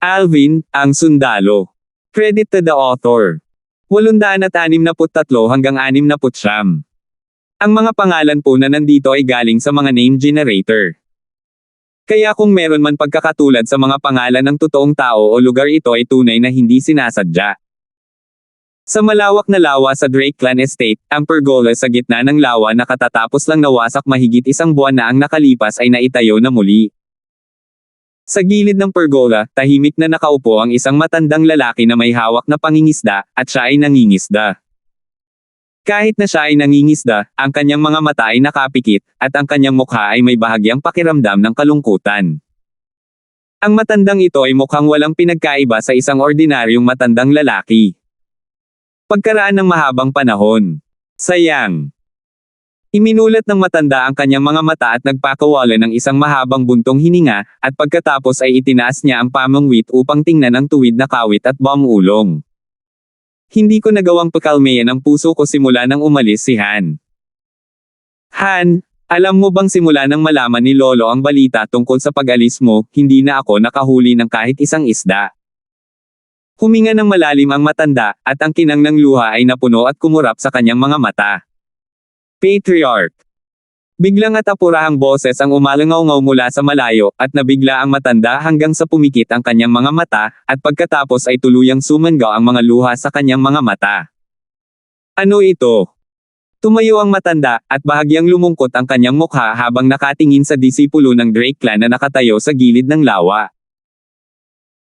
Alvin, ang sundalo. Credit to the author. 863 hanggang 69. Ang mga pangalan po na nandito ay galing sa mga name generator. Kaya kung meron man pagkakatulad sa mga pangalan ng totoong tao o lugar, ito ay tunay na hindi sinasadya. Sa malawak na lawa sa Drake Clan Estate, ang pergola sa gitna ng lawa na katatapos lang nawasak mahigit 1 buwan na ang nakalipas ay naitayo na muli. Sa gilid ng pergola, tahimik na nakaupo ang isang matandang lalaki na may hawak na pangingisda, at siya ay nangingisda. Kahit na siya ay nangingisda, ang kanyang mga mata ay nakapikit, at ang kanyang mukha ay may bahagyang pakiramdam ng kalungkutan. Ang matandang ito ay mukhang walang pinagkaiba sa isang ordinaryong matandang lalaki. Pagkaraan ng mahabang panahon. Sayang. Iminulat ng matanda ang kanyang mga mata at nagpakawala ng isang mahabang buntong hininga, at pagkatapos ay itinaas niya ang pamangwit upang tingnan ang tuwid na kawit at bamulong. Hindi ko nagawang pakalmayan ang puso ko simula nang umalis si Han. Han, alam mo bang simula nang malaman ni Lolo ang balita tungkol sa pag-alis mo, hindi na ako nakahuli ng kahit isang isda. Huminga ng malalim ang matanda, at ang kinang ng luha ay napuno at kumurap sa kanyang mga mata. Patriarch. Biglang at apurahang boses ang umalangaw-ngaw mula sa malayo, at nabigla ang matanda hanggang sa pumikit ang kanyang mga mata, at pagkatapos ay tuluyang sumangaw ang mga luha sa kanyang mga mata. Ano ito? Tumayo ang matanda, at bahagyang lumungkot ang kanyang mukha habang nakatingin sa disipulo ng Drake Clan na nakatayo sa gilid ng lawa.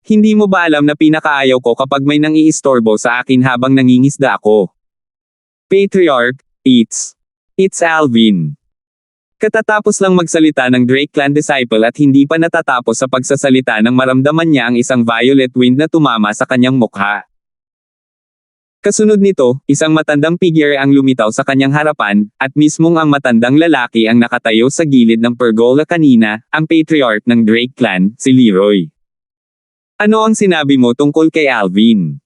Hindi mo ba alam na pinakaayaw ko kapag may nang-iistorbo sa akin habang nangingisda ako? Patriarch, It's Alvin. Katatapos lang magsalita ng Drake Clan disciple at hindi pa natatapos sa pagsasalita nang maramdaman niya ang isang violet wind na tumama sa kanyang mukha. Kasunod nito, isang matandang figure ang lumitaw sa kanyang harapan, at mismong ang matandang lalaki ang nakatayo sa gilid ng pergola kanina, ang patriarch ng Drake Clan, si Leroy. Ano ang sinabi mo tungkol kay Alvin?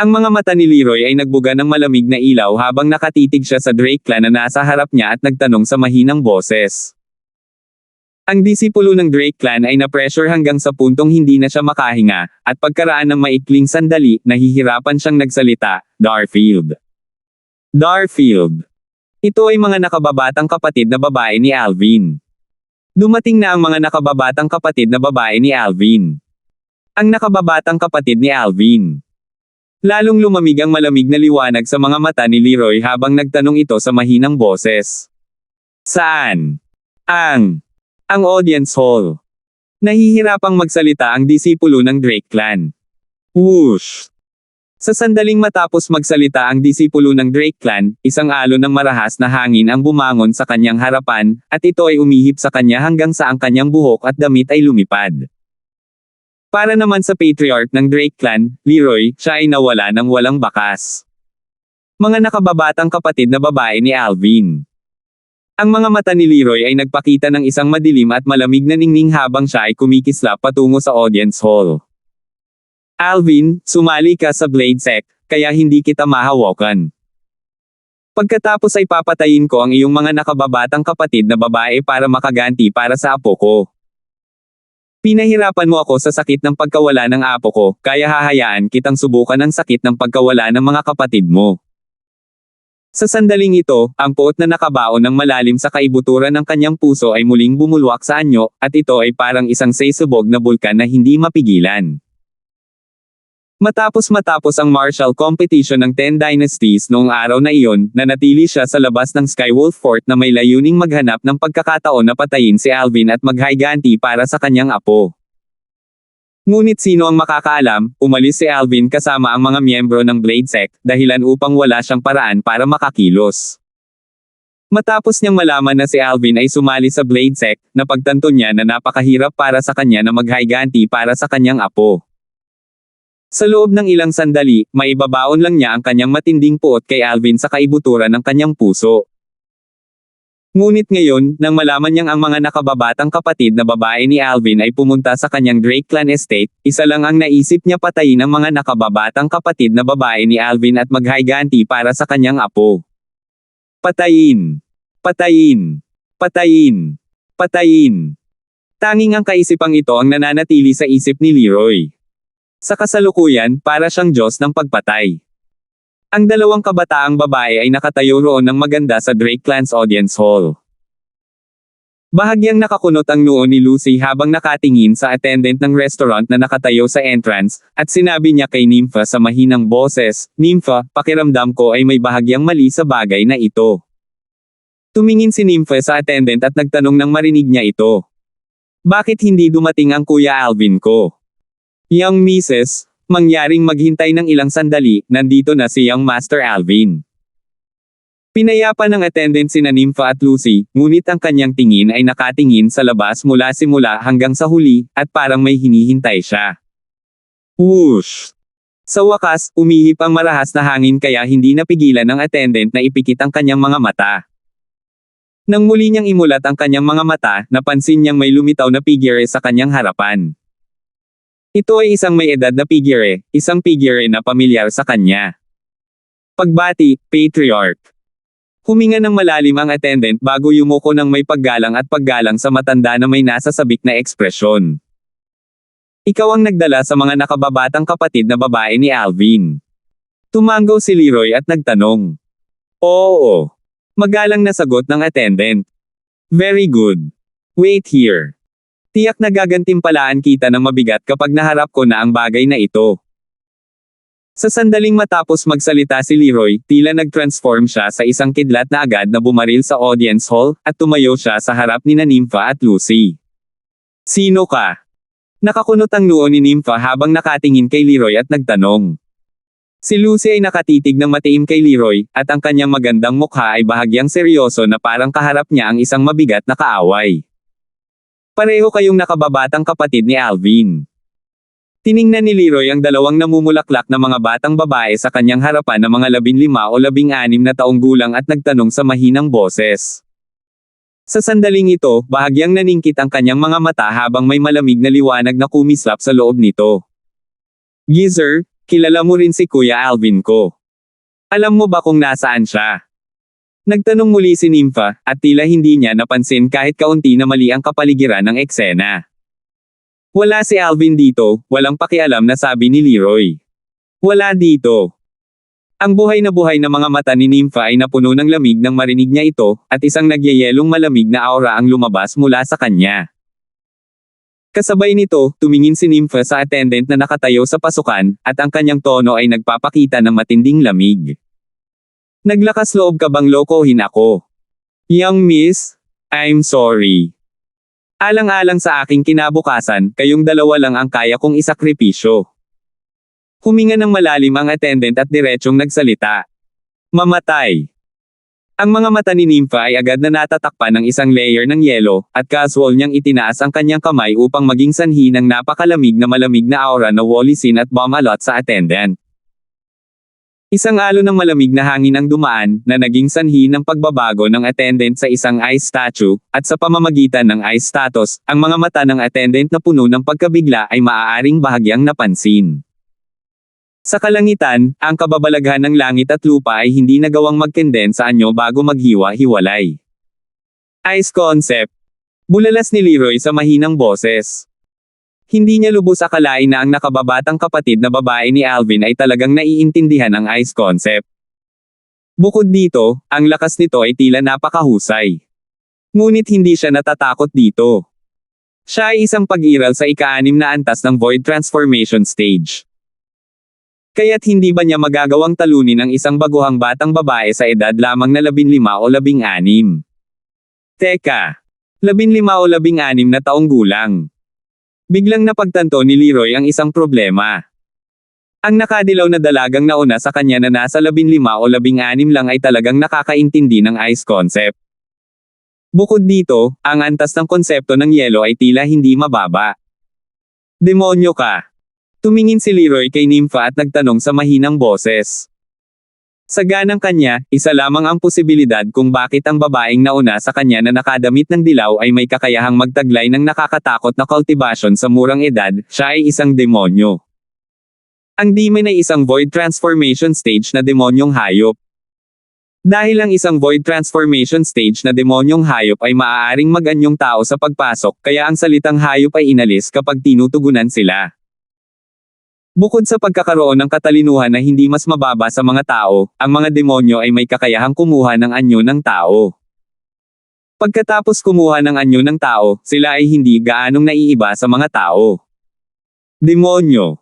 Ang mga mata ni Leroy ay nagbuga ng malamig na ilaw habang nakatitig siya sa Drake Clan na nasa harap niya at nagtanong sa mahinang boses. Ang disipulo ng Drake Clan ay na-pressure hanggang sa puntong hindi na siya makahinga, at pagkaraan ng maikling sandali, nahihirapan siyang nagsalita, Darfield. Darfield. Ito ay mga nakababatang kapatid na babae ni Alvin. Dumating na ang mga nakababatang kapatid na babae ni Alvin. Ang nakababatang kapatid ni Alvin. Lalong lumamig ang malamig na liwanag sa mga mata ni Leroy habang nagtanong ito sa mahinang boses. Saan? Ang audience hall. Nahihirapang magsalita ang disipulo ng Drake Clan. Whoosh! Sa sandaling matapos magsalita ang disipulo ng Drake Clan, isang alon ng marahas na hangin ang bumangon sa kanyang harapan, at ito ay umihip sa kanya hanggang sa ang kanyang buhok at damit ay lumipad. Para naman sa patriarch ng Drake Clan, Leroy, siya ay nawala ng walang bakas. Mga nakababatang kapatid na babae ni Alvin. Ang mga mata ni Leroy ay nagpakita ng isang madilim at malamig na ningning habang siya ay kumikislap patungo sa audience hall. Alvin, sumali ka sa Blade Sect, kaya hindi kita mahawakan. Pagkatapos ay papatayin ko ang iyong mga nakababatang kapatid na babae para makaganti para sa apo ko. Pinahirapan mo ako sa sakit ng pagkawala ng apo ko, kaya hahayaan kitang subukan ang sakit ng pagkawala ng mga kapatid mo. Sa sandaling ito, ang puot na nakabaon ng malalim sa kaibuturan ng kanyang puso ay muling bumulwak sa anyo, at ito ay parang isang sesubog na bulkan na hindi mapigilan. Matapos ang martial competition ng 10 Dynasties noong araw na iyon, nanatili siya sa labas ng Skywolf Fort na may layuning maghanap ng pagkakataon na patayin si Alvin at maghayganti para sa kanyang apo. Ngunit sino ang makakaalam, umalis si Alvin kasama ang mga miyembro ng Blade Sect, dahilan upang wala siyang paraan para makakilos. Matapos niyang malaman na si Alvin ay sumali sa Blade Sect, napagtanto niya na napakahirap para sa kanya na maghayganti para sa kanyang apo. Sa loob ng ilang sandali, maibabaon lang niya ang kanyang matinding puot kay Alvin sa kaibuturan ng kanyang puso. Ngunit ngayon, nang malaman niyang ang mga nakababatang kapatid na babae ni Alvin ay pumunta sa kanyang Drake Clan Estate, isa lang ang naisip niya, patayin ang mga nakababatang kapatid na babae ni Alvin at maghayganti para sa kanyang apo. Patayin! Patayin! Patayin! Patayin! Tanging ang kaisipang ito ang nananatili sa isip ni Leroy. Sa kasalukuyan, para siyang Diyos ng pagpatay. Ang dalawang kabataang babae ay nakatayo roon ng maganda sa Drake Clans Audience Hall. Bahagyang nakakunot ang noo ni Lucy habang nakatingin sa attendant ng restaurant na nakatayo sa entrance, at sinabi niya kay Nympha sa mahinang boses, "Nympha, pakiramdam ko ay may bahagyang mali sa bagay na ito." Tumingin si Nympha sa attendant at nagtanong nang marinig niya ito. "Bakit hindi dumating ang Kuya Alvin ko?" "Young Mrs., mangyaring maghintay ng ilang sandali, nandito na si Young Master Alvin." Pinayapa ng attendant sina Nympha at Lucy, ngunit ang kanyang tingin ay nakatingin sa labas mula simula hanggang sa huli, at parang may hinihintay siya. Whoosh! Sa wakas, umihip ang marahas na hangin kaya hindi napigilan ng attendant na ipikit ang kanyang mga mata. Nang muli niyang imulat ang kanyang mga mata, napansin niyang may lumitaw na figure sa kanyang harapan. Ito ay isang may edad na figure, isang figure na pamilyar sa kanya. Pagbati, Patriarch. Huminga ng malalim ang attendant bago yumuko ng may paggalang at paggalang sa matanda na may nasasabik na ekspresyon. "Ikaw ang nagdala sa mga nakababatang kapatid na babae ni Alvin." Tumango si Leroy at nagtanong. "Oo." Magalang na sagot ng attendant. "Very good. Wait here. Tiyak na gagantimpalaan kita ng mabigat kapag naharap ko na ang bagay na ito." Sa sandaling matapos magsalita si Leroy, tila nag-transform siya sa isang kidlat na agad na bumaril sa audience hall, at tumayo siya sa harap ni Nympha at Lucy. "Sino ka?" Nakakunot ang noo ni Nympha habang nakatingin kay Leroy at nagtanong. Si Lucy ay nakatitig ng matiim kay Leroy, at ang kanyang magandang mukha ay bahagyang seryoso na parang kaharap niya ang isang mabigat na kaaway. "Pareho kayong nakababatang kapatid ni Alvin." Tiningnan ni Leroy ang dalawang namumulaklak na mga batang babae sa kanyang harapan na mga 15 o 16 na taong gulang at nagtanong sa mahinang boses. Sa sandaling ito, bahagyang naningkit ang kanyang mga mata habang may malamig na liwanag na kumislap sa loob nito. "Geezer, kilala mo rin si Kuya Alvin ko. Alam mo ba kung nasaan siya?" Nagtanong muli si Nympha, at tila hindi niya napansin kahit kaunti na mali ang kapaligiran ng eksena. "Wala si Alvin dito," walang pakialam na sabi ni Leroy. "Wala dito." Ang buhay na mga mata ni Nympha ay napuno ng lamig nang marinig niya ito, at isang nagyayelong malamig na aura ang lumabas mula sa kanya. Kasabay nito, tumingin si Nympha sa attendant na nakatayo sa pasukan, at ang kanyang tono ay nagpapakita ng matinding lamig. "Naglakas loob ka bang lokohin ako? Young miss, I'm sorry. Alang-alang sa aking kinabukasan, kayong dalawa lang ang kaya kong isakripisyo." Huminga ng malalim ang attendant at diretsong nagsalita. "Mamatay." Ang mga mata ni Nympha ay agad na natatakpan ng isang layer ng yelo, at casual niyang itinaas ang kanyang kamay upang maging sanhi ng napakalamig na malamig na aura na walisin at bumalot sa attendant. Isang alon ng malamig na hangin ang dumaan, na naging sanhi ng pagbabago ng attendant sa isang ice statue, at sa pamamagitan ng ice status, ang mga mata ng attendant na puno ng pagkabigla ay maaaring bahagyang napansin. Sa kalangitan, ang kababalaghan ng langit at lupa ay hindi nagawang magkenden sa anyo bago maghiwa-hiwalay. "Ice concept." Bulalas ni Leroy sa mahinang boses. Hindi niya lubos akalain na ang nakababatang kapatid na babae ni Alvin ay talagang naiintindihan ang ice concept. Bukod dito, ang lakas nito ay tila napakahusay. Ngunit hindi siya natatakot dito. Siya ay isang pag-iral sa ika-6 na antas ng Void Transformation Stage. Kaya't hindi ba niya magagawang talunin ang isang baguhang batang babae sa edad lamang na 15 o 16? Teka! 15 o 16 na taong gulang. Biglang napagtanto ni Leroy ang isang problema. Ang nakadilaw na dalagang nauna sa kanya na nasa 15 o 16 lang ay talagang nakakaintindi ng ice concept. Bukod dito, ang antas ng konsepto ng yelo ay tila hindi mababa. "Demonyo ka!" Tumingin si Leroy kay Nympha at nagtanong sa mahinang boses. Sa ganang kanya, isa lamang ang posibilidad kung bakit ang babaeng nauna sa kanya na nakadamit ng dilaw ay may kakayahang magtaglay ng nakakatakot na kultibasyon sa murang edad, siya ay isang demonyo. Ang demon ay isang void transformation stage na demonyong hayop. Dahil ang isang void transformation stage na demonyong hayop ay maaaring mag-anyong tao sa pagpasok, kaya ang salitang hayop ay inalis kapag tinutugunan sila. Bukod sa pagkakaroon ng katalinuhan na hindi mas mababa sa mga tao, ang mga demonyo ay may kakayahang kumuha ng anyo ng tao. Pagkatapos kumuha ng anyo ng tao, sila ay hindi gaanong naiiba sa mga tao. Demonyo.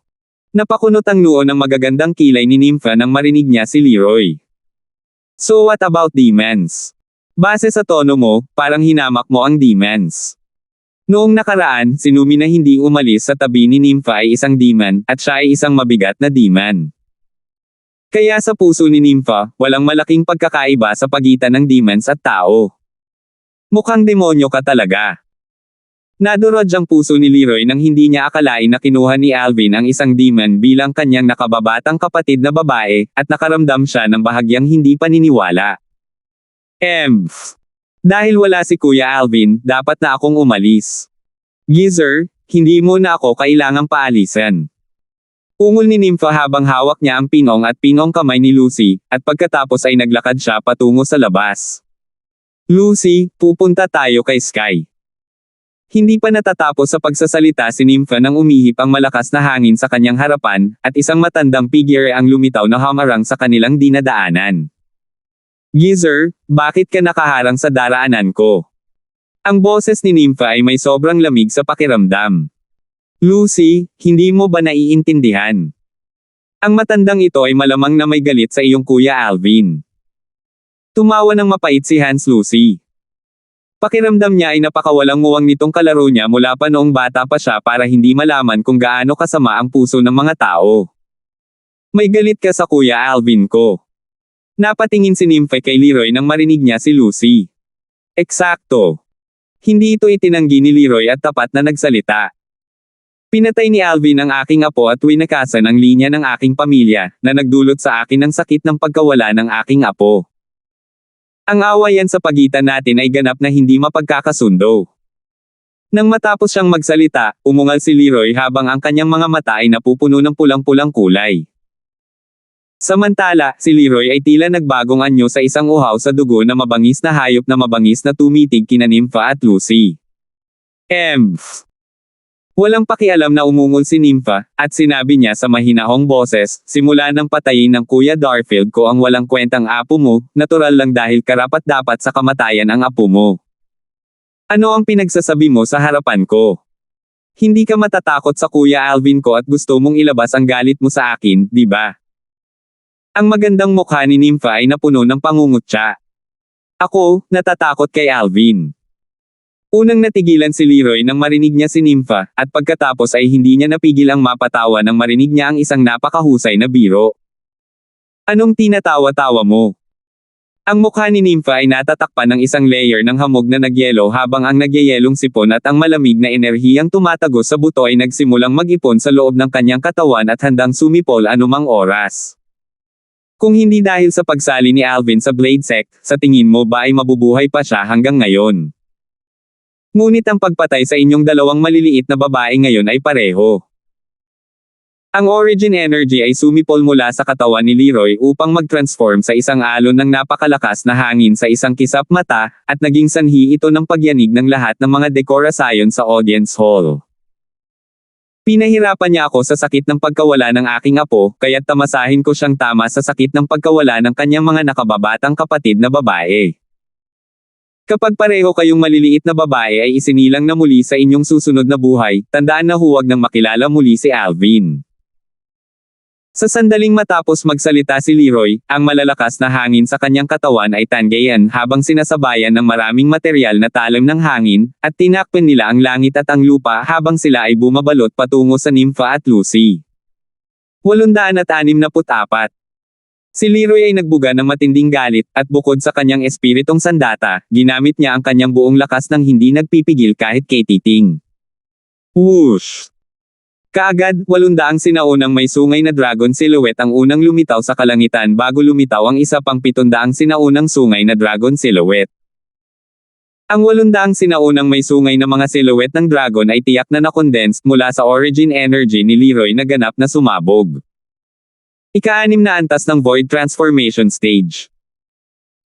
Napakunot ang noo ng magagandang kilay ni Nympha nang marinig niya si Leroy. So what about demons? Base sa tono mo, parang hinamak mo ang demons. Noong nakaraan, si Numi na hindi umalis sa tabi ni Nympha ay isang demon, at siya ay isang mabigat na demon. Kaya sa puso ni Nympha, walang malaking pagkakaiba sa pagitan ng demons at tao. Mukhang demonyo ka talaga. Nadurog ang puso ni Leroy nang hindi niya akalain na kinuha ni Alvin ang isang demon bilang kanyang nakababatang kapatid na babae, at nakaramdam siya ng bahagyang hindi paniniwala. Dahil wala si Kuya Alvin, dapat na akong umalis. Geezer, hindi mo na ako kailangang paalisan. Ungol ni Nympha habang hawak niya ang pinong at pinong kamay ni Lucy, at pagkatapos ay naglakad siya patungo sa labas. Lucy, pupunta tayo kay Sky. Hindi pa natatapos sa pagsasalita si Nympha nang umihip ang malakas na hangin sa kanyang harapan, at isang matandang figure ang lumitaw na hamarang sa kanilang dinadaanan. Geezer, bakit ka nakaharang sa daraanan ko? Ang boses ni Nympha ay may sobrang lamig sa pakiramdam. Lucy, hindi mo ba naiintindihan? Ang matandang ito ay malamang na may galit sa iyong Kuya Alvin. Tumawa ng mapait si Hans Lucy. Pakiramdam niya ay napakawalang muwang nitong kalaro niya mula pa noong bata pa siya para hindi malaman kung gaano kasama ang puso ng mga tao. May galit ka sa Kuya Alvin ko. Napatingin si Nympha kay Leroy nang marinig niya si Lucy. Eksakto. Hindi ito itinanggi ni Leroy at tapat na nagsalita. Pinatay ni Alvin ang aking apo at winakasan ang linya ng aking pamilya, na nagdulot sa akin ng sakit ng pagkawala ng aking apo. Ang awayan sa pagitan natin ay ganap na hindi mapagkakasundo. Nang matapos siyang magsalita, umungal si Leroy habang ang kanyang mga mata ay napupuno ng pulang-pulang kulay. Samantala, si Leroy ay tila nagbagong anyo sa isang uhaw sa dugo na mabangis na hayop na mabangis na tumitig kina Nympha at Lucy. Walang pakialam na umungol si Nympha, at sinabi niya sa mahinahong boses, simula nang patayin ng Kuya Darfield ko ang walang kwentang apo mo, natural lang dahil karapat-dapat sa kamatayan ang apo mo. Ano ang pinagsasabi mo sa harapan ko? Hindi ka matatakot sa Kuya Alvin ko at gusto mong ilabas ang galit mo sa akin, di ba? Ang magandang mukha ni Nympha ay napuno ng pangungutya. Ako, natatakot kay Alvin. Unang natigilan si Leroy nang marinig niya si Nympha, at pagkatapos ay hindi niya napigil ang mapatawa nang marinig niya ang isang napakahusay na biro. Anong tinatawa-tawa mo? Ang mukha ni Nympha ay natatakpan ng isang layer ng hamog na nagyelo habang ang nagyayelong sipon at ang malamig na enerhiyang tumatagos sa buto ay nagsimulang mag-ipon sa loob ng kanyang katawan at handang sumipol anumang oras. Kung hindi dahil sa pagsali ni Alvin sa Blade Sect, sa tingin mo ba ay mabubuhay pa siya hanggang ngayon? Ngunit ang pagpatay sa inyong dalawang maliliit na babae ngayon ay pareho. Ang origin energy ay sumipol mula sa katawan ni Leroy upang mag-transform sa isang alon ng napakalakas na hangin sa isang kisap mata, at naging sanhi ito ng pagyanig ng lahat ng mga dekorasyon sa audience hall. Pinahirapan niya ako sa sakit ng pagkawala ng aking apo, kaya't tamasahin ko siyang tama sa sakit ng pagkawala ng kanyang mga nakababatang kapatid na babae. Kapag pareho kayong maliliit na babae ay isinilang na muli sa inyong susunod na buhay, tandaan na huwag nang makilala muli si Alvin. Sa sandaling matapos magsalita si Leroy, ang malalakas na hangin sa kanyang katawan ay tangayan habang sinasabayan ng maraming materyal na talim ng hangin, at tinakpan nila ang langit at ang lupa habang sila ay bumabalot patungo sa Nympha at Lucy. 864. Si Leroy ay nagbuga ng matinding galit, at bukod sa kanyang espiritong sandata, ginamit niya ang kanyang buong lakas nang hindi nagpipigil kahit kay titing. Whoosh! Kaagad, 800 sinaunang may sungay na dragon silhouette ang unang lumitaw sa kalangitan bago lumitaw ang isa pang 700 sinaunang sungay na dragon silhouette. Ang 800 sinaunang may sungay na mga silhouette ng dragon ay tiyak na na-condensed mula sa origin energy ni Leroy na ganap na sumabog. Ika-6 na antas ng Void Transformation Stage.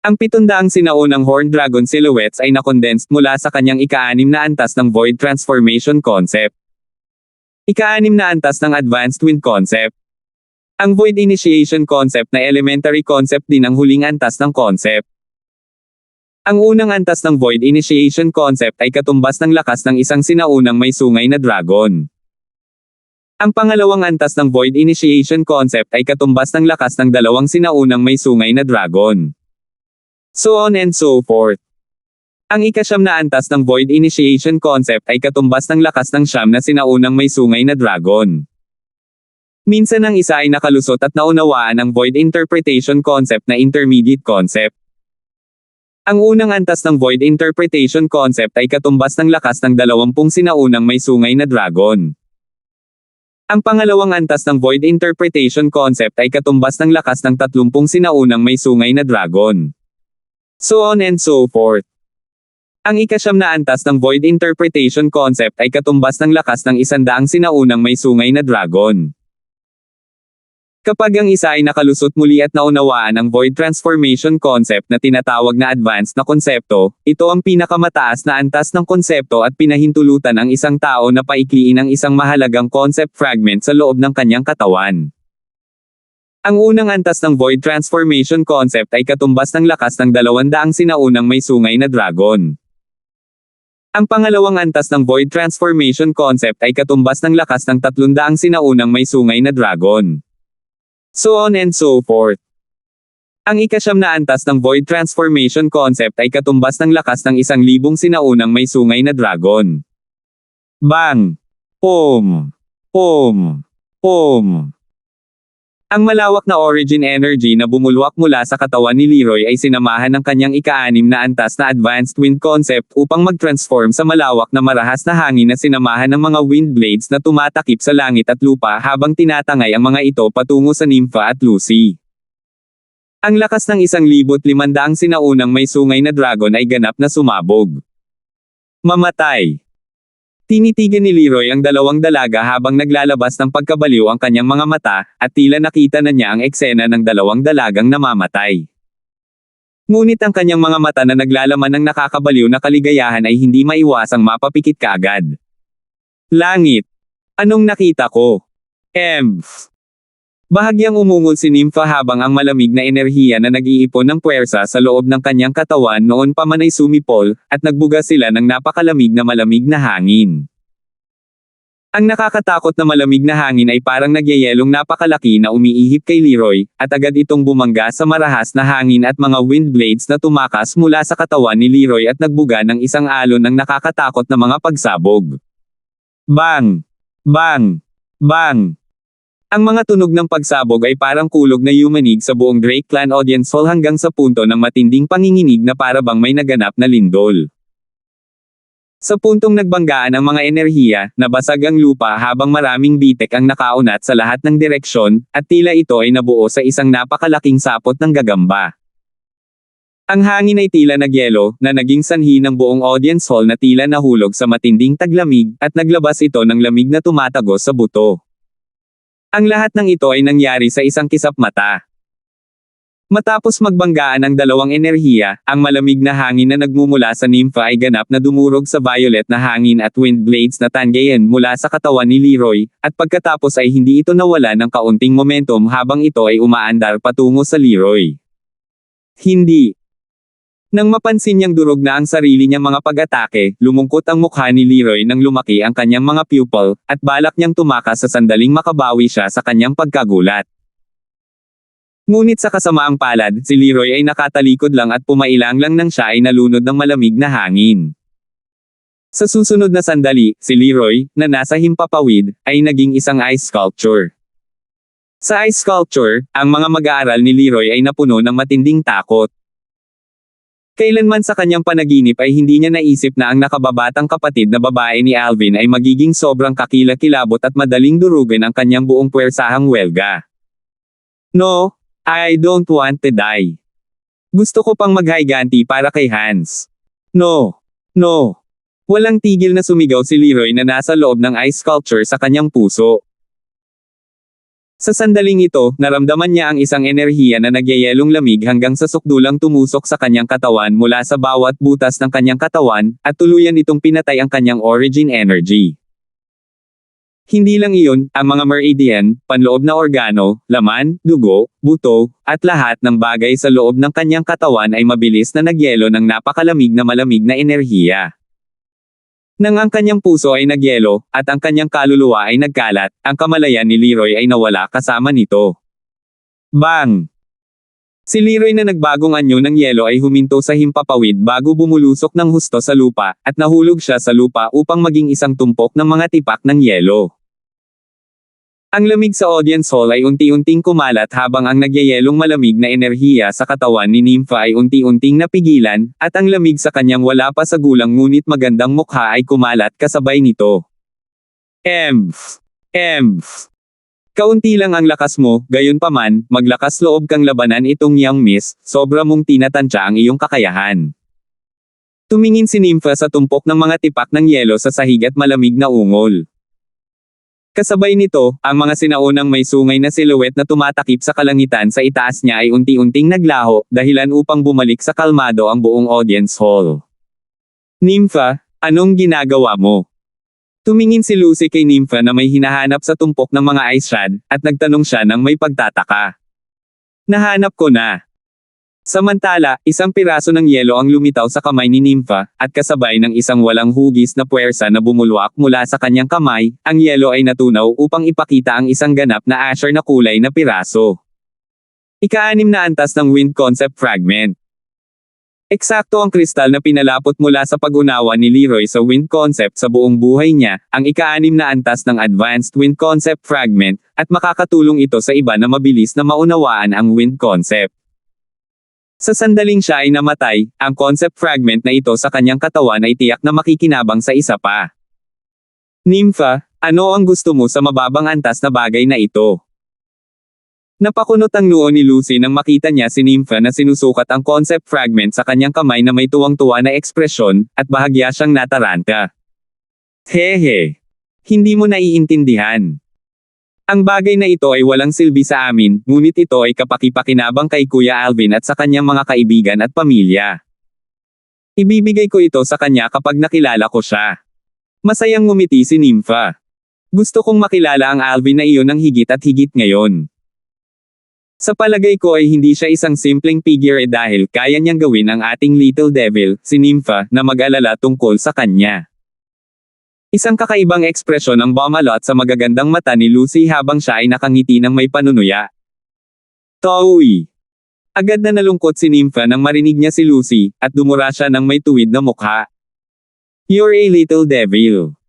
Ang 700 sinaunang Horned Dragon silhouettes ay nakondensed mula sa kanyang ika-6 na antas ng Void Transformation Concept. Ika-6 na antas ng Advanced Wind Concept. Ang Void Initiation Concept na Elementary Concept din ang huling antas ng concept. Ang unang antas ng Void Initiation Concept ay katumbas ng lakas ng isang sinaunang may sungay na dragon. Ang pangalawang antas ng Void Initiation Concept ay katumbas ng lakas ng dalawang sinaunang may sungay na dragon. So on and so forth. Ang ika-9 na antas ng Void Initiation Concept ay katumbas ng lakas ng 9 na sinaunang may sungay na dragon. Minsan ang isa ay nakalusot at naunawaan ang Void Interpretation Concept na Intermediate Concept. Ang unang antas ng Void Interpretation Concept ay katumbas ng lakas ng 20 sinaunang may sungay na dragon. Ang pangalawang antas ng Void Interpretation Concept ay katumbas ng lakas ng 30 sinaunang may sungay na dragon. So on and so forth. Ang ika-9 na antas ng Void Interpretation Concept ay katumbas ng lakas ng 100 sinaunang may sungay na dragon. Kapag ang isa ay nakalusot muli at naunawaan ang Void Transformation Concept na tinatawag na advanced na konsepto, ito ang pinakamataas na antas ng konsepto at pinahintulutan ang isang tao na paikliin ang isang mahalagang concept fragment sa loob ng kanyang katawan. Ang unang antas ng Void Transformation Concept ay katumbas ng lakas ng 200 sinaunang may sungay na dragon. Ang pangalawang antas ng Void Transformation Concept ay katumbas ng lakas ng 300 sinaunang may sungay na dragon. So on and so forth. Ang ika-9 na antas ng Void Transformation Concept ay katumbas ng lakas ng 1,000 sinaunang may sungay na dragon. Bang! Om! Om! Om! Ang malawak na origin energy na bumulwak mula sa katawan ni Leroy ay sinamahan ng kanyang ika-6 na antas na Advanced Wind Concept upang mag-transform sa malawak na marahas na hangin na sinamahan ng mga wind blades na tumatakip sa langit at lupa habang tinatangay ang mga ito patungo sa Nympha at Lucy. Ang lakas ng 1,500 sinaunang may sungay na dragon ay ganap na sumabog. Mamatay. Tinitigan ni Leroy ang dalawang dalaga habang naglalabas ng pagkabaliw ang kanyang mga mata, at tila nakita na niya ang eksena ng dalawang dalagang namamatay. Ngunit ang kanyang mga mata na naglalaman ng nakakabaliw na kaligayahan ay hindi maiwasang mapapikit kaagad. Langit! Anong nakita ko? Bahagyang umungol si Nympha habang ang malamig na enerhiya na nag-iipon ng puwersa sa loob ng kanyang katawan noon pa man ay sumipol, at nagbuga sila ng napakalamig na malamig na hangin. Ang nakakatakot na malamig na hangin ay parang nagyayelong napakalaki na umiihip kay Leroy, at agad itong bumangga sa marahas na hangin at mga wind blades na tumakas mula sa katawan ni Leroy at nagbuga ng isang alon ng nakakatakot na mga pagsabog. Bang! Bang! Bang! Ang mga tunog ng pagsabog ay parang kulog na yumanig sa buong Drake Clan audience hall hanggang sa punto ng matinding panginginig na para bang may naganap na lindol. Sa puntong nagbanggaan ang mga enerhiya, nabasag ang lupa habang maraming bitek ang nakaunat sa lahat ng direksyon, at tila ito ay nabuo sa isang napakalaking sapot ng gagamba. Ang hangin ay tila nagyelo, na naging sanhi ng buong audience hall na tila nahulog sa matinding taglamig, at naglabas ito ng lamig na tumatagos sa buto. Ang lahat ng ito ay nangyari sa isang kisap mata. Matapos magbanggaan ang dalawang enerhiya, ang malamig na hangin na nagmumula sa Nympha ay ganap na dumurog sa violet na hangin at wind blades na tangayan mula sa katawan ni Leroy, at pagkatapos ay hindi ito nawala ng kaunting momentum habang ito ay umaandar patungo sa Leroy. Hindi. Nang mapansin niyang durog na ang sarili niyang mga pag-atake, lumungkot ang mukha ni Leroy nang lumaki ang kanyang mga pupil, at balak niyang tumakas sa sandaling makabawi siya sa kanyang pagkagulat. Ngunit sa kasamaang palad, si Leroy ay nakatalikod lang at pumailang lang nang siya ay nalunod ng malamig na hangin. Sa susunod na sandali, si Leroy, na nasa himpapawid, ay naging isang ice sculpture. Sa ice sculpture, ang mga mag-aaral ni Leroy ay napuno ng matinding takot. Kailanman sa kanyang panaginip ay hindi niya naisip na ang nakababatang kapatid na babae ni Alvin ay magiging sobrang kakilakilabot at madaling durugan ang kanyang buong puwersahang welga. No, I don't want to die. Gusto ko pang maghiganti para kay Hans. No. No. Walang tigil na sumigaw si Leroy na nasa loob ng ice sculpture sa kanyang puso. Sa sandaling ito, naramdaman niya ang isang enerhiya na nagyayelong lamig hanggang sa sukdulang tumusok sa kanyang katawan mula sa bawat butas ng kanyang katawan, at tuluyan itong pinatay ang kanyang origin energy. Hindi lang iyon, ang mga meridian, panloob na organo, laman, dugo, buto, at lahat ng bagay sa loob ng kanyang katawan ay mabilis na nagyelo ng napakalamig na malamig na enerhiya. Nang ang kanyang puso ay nagyelo, at ang kanyang kaluluwa ay nagkalat, ang kamalayan ni Leroy ay nawala kasama nito. Bang! Si Leroy na nagbagong anyo ng yelo ay huminto sa himpapawid bago bumulusok ng husto sa lupa, at nahulog siya sa lupa upang maging isang tumpok ng mga tipak ng yelo. Ang lamig sa audience hall ay unti-unting kumalat habang ang nagyayelong malamig na enerhiya sa katawan ni Nympha ay unti-unting napigilan, at ang lamig sa kanyang wala pa sa gulang ngunit magandang mukha ay kumalat kasabay nito. Emph! Emph! Kaunti lang ang lakas mo, gayunpaman, maglakas loob kang labanan itong young miss, sobra mong tinatansya ang iyong kakayahan. Tumingin si Nympha sa tumpok ng mga tipak ng yelo sa sahig at malamig na ungol. Kasabay nito, ang mga sinaunang may sungay na silhouette na tumatakip sa kalangitan sa itaas niya ay unti-unting naglaho, dahilan upang bumalik sa kalmado ang buong audience hall. Nympha, anong ginagawa mo? Tumingin si Lucy kay Nympha na may hinahanap sa tumpok ng mga ice shad, at nagtanong siya ng may pagtataka. Nahanap ko na. Samantala, isang piraso ng yelo ang lumitaw sa kamay ni Nympha, at kasabay ng isang walang hugis na puwersa na bumulwak mula sa kanyang kamay, ang yelo ay natunaw upang ipakita ang isang ganap na azure na kulay na piraso. Ika-6 na antas ng Wind Concept Fragment. Eksakto ang kristal na pinalapot mula sa pag-unawa ni Leroy sa Wind Concept sa buong buhay niya, ang ika-6 na antas ng Advanced Wind Concept Fragment, at makakatulong ito sa iba na mabilis na maunawaan ang Wind Concept. Sa sandaling siya ay namatay, ang concept fragment na ito sa kanyang katawan ay tiyak na makikinabang sa isa pa. Nympha, ano ang gusto mo sa mababang antas na bagay na ito? Napakunot ang noo ni Lucy nang makita niya si Nympha na sinusukat ang concept fragment sa kanyang kamay na may tuwang-tuwa na ekspresyon, at bahagya siyang nataranta. Hehe. Hindi mo naiintindihan. Ang bagay na ito ay walang silbi sa amin, ngunit ito ay kapaki-pakinabang kay Kuya Alvin at sa kanyang mga kaibigan at pamilya. Ibibigay ko ito sa kanya kapag nakilala ko siya. Masayang ngumiti si Nympha. Gusto kong makilala ang Alvin na iyon ng higit at higit ngayon. Sa palagay ko ay hindi siya isang simpleng figure dahil kaya niyang gawin ang ating little devil, si Nympha, na mag-alala tungkol sa kanya. Isang kakaibang ekspresyon ang bumalot sa magagandang mata ni Lucy habang siya ay nakangiti ng may panunuya. Towie! Agad na nalungkot si Nympha nang marinig niya si Lucy, at dumura siya ng may tuwid na mukha. You're a little devil.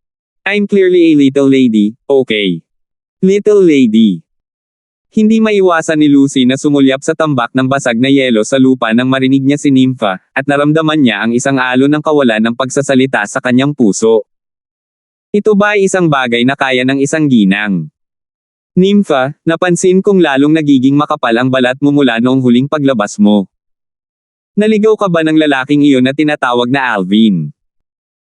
I'm clearly a little lady, okay. Little lady. Hindi maiwasan ni Lucy na sumulyap sa tambak ng basag na yelo sa lupa nang marinig niya si Nympha, at naramdaman niya ang isang alon ng kawalan ng pagsasalita sa kanyang puso. Ito ba ay isang bagay na kaya ng isang ginang? Nympha, napansin kong lalong nagiging makapal ang balat mo mula noong huling paglabas mo. Naligaw ka ba ng lalaking iyon na tinatawag na Alvin?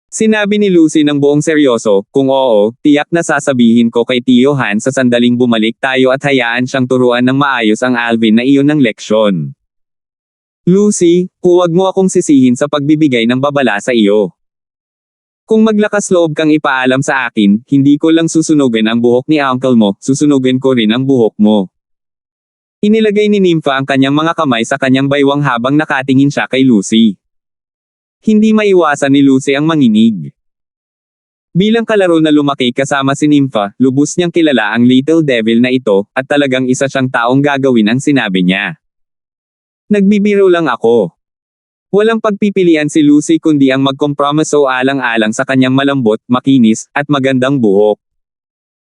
Sinabi ni Lucy ng buong seryoso, kung oo, tiyak na sasabihin ko kay Tio Han sa sandaling bumalik tayo at hayaan siyang turuan ng maayos ang Alvin na iyon ng leksyon. Lucy, huwag mo akong sisihin sa pagbibigay ng babala sa iyo. Kung maglakas loob kang ipaalam sa akin, hindi ko lang susunugin ang buhok ni uncle mo, susunugin ko rin ang buhok mo. Inilagay ni Nympha ang kanyang mga kamay sa kanyang baywang habang nakatingin siya kay Lucy. Hindi maiwasan ni Lucy ang manginig. Bilang kalaro na lumaki kasama si Nympha, lubos niyang kilala ang little devil na ito, at talagang isa siyang taong gagawin ang sinabi niya. Nagbibiro lang ako. Walang pagpipilian si Lucy kundi ang magkompromiso alang-alang sa kanyang malambot, makinis, at magandang buhok.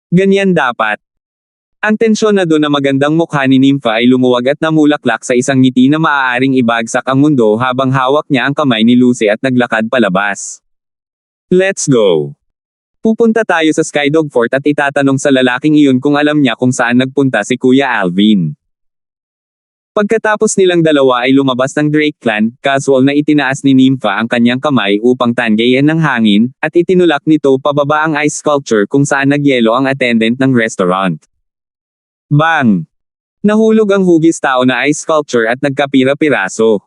Ganyan dapat. Ang tensyonado na magandang mukha ni Nympha ay lumuwag at namulaklak sa isang ngiti na maaaring ibagsak ang mundo habang hawak niya ang kamay ni Lucy at naglakad palabas. Let's go! Pupunta tayo sa Skydog Fort at itatanong sa lalaking iyon kung alam niya kung saan nagpunta si Kuya Alvin. Pagkatapos nilang dalawa ay lumabas ng Drake Clan, casual na itinaas ni Nympha ang kanyang kamay upang tanggayan ng hangin, at itinulak nito pababa ang ice sculpture kung saan nagyelo ang attendant ng restaurant. Bang! Nahulog ang hugis tao na ice sculpture at nagkapira-piraso.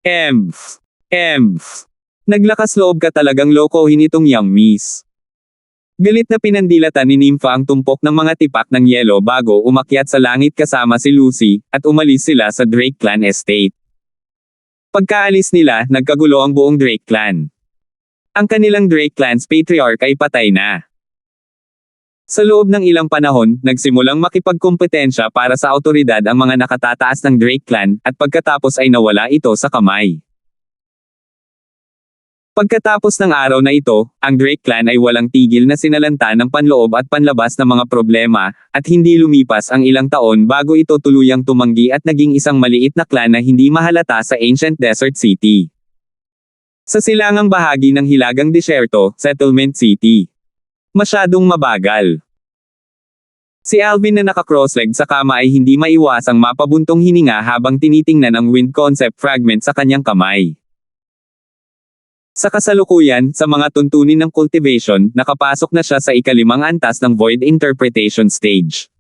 Emph! Emph! Naglakas loob ka talagang lokohin itong young miss. Galit na pinandilatan ni Nympha ang tumpok ng mga tipak ng yelo bago umakyat sa langit kasama si Lucy, at umalis sila sa Drake Clan Estate. Pagkaalis nila, nagkagulo ang buong Drake Clan. Ang kanilang Drake Clan's patriarch ay patay na. Sa loob ng ilang panahon, nagsimulang makipagkompetensya para sa awtoridad ang mga nakatataas ng Drake Clan, at pagkatapos ay nawala ito sa kamay. Pagkatapos ng araw na ito, ang Drake Clan ay walang tigil na sinalanta ng panloob at panlabas na mga problema, at hindi lumipas ang ilang taon bago ito tuluyang tumanggi at naging isang maliit na clan na hindi mahalata sa Ancient Desert City. Sa silangang bahagi ng Hilagang Disyerto, Settlement City. Masyadong mabagal. Si Alvin na naka-crossleg sa kama ay hindi maiwasang mapabuntong hininga habang tinitingnan ang wind concept fragment sa kanyang kamay. Sa kasalukuyan, sa mga tuntunin ng cultivation, nakapasok na siya sa ikalimang antas ng Void Interpretation Stage.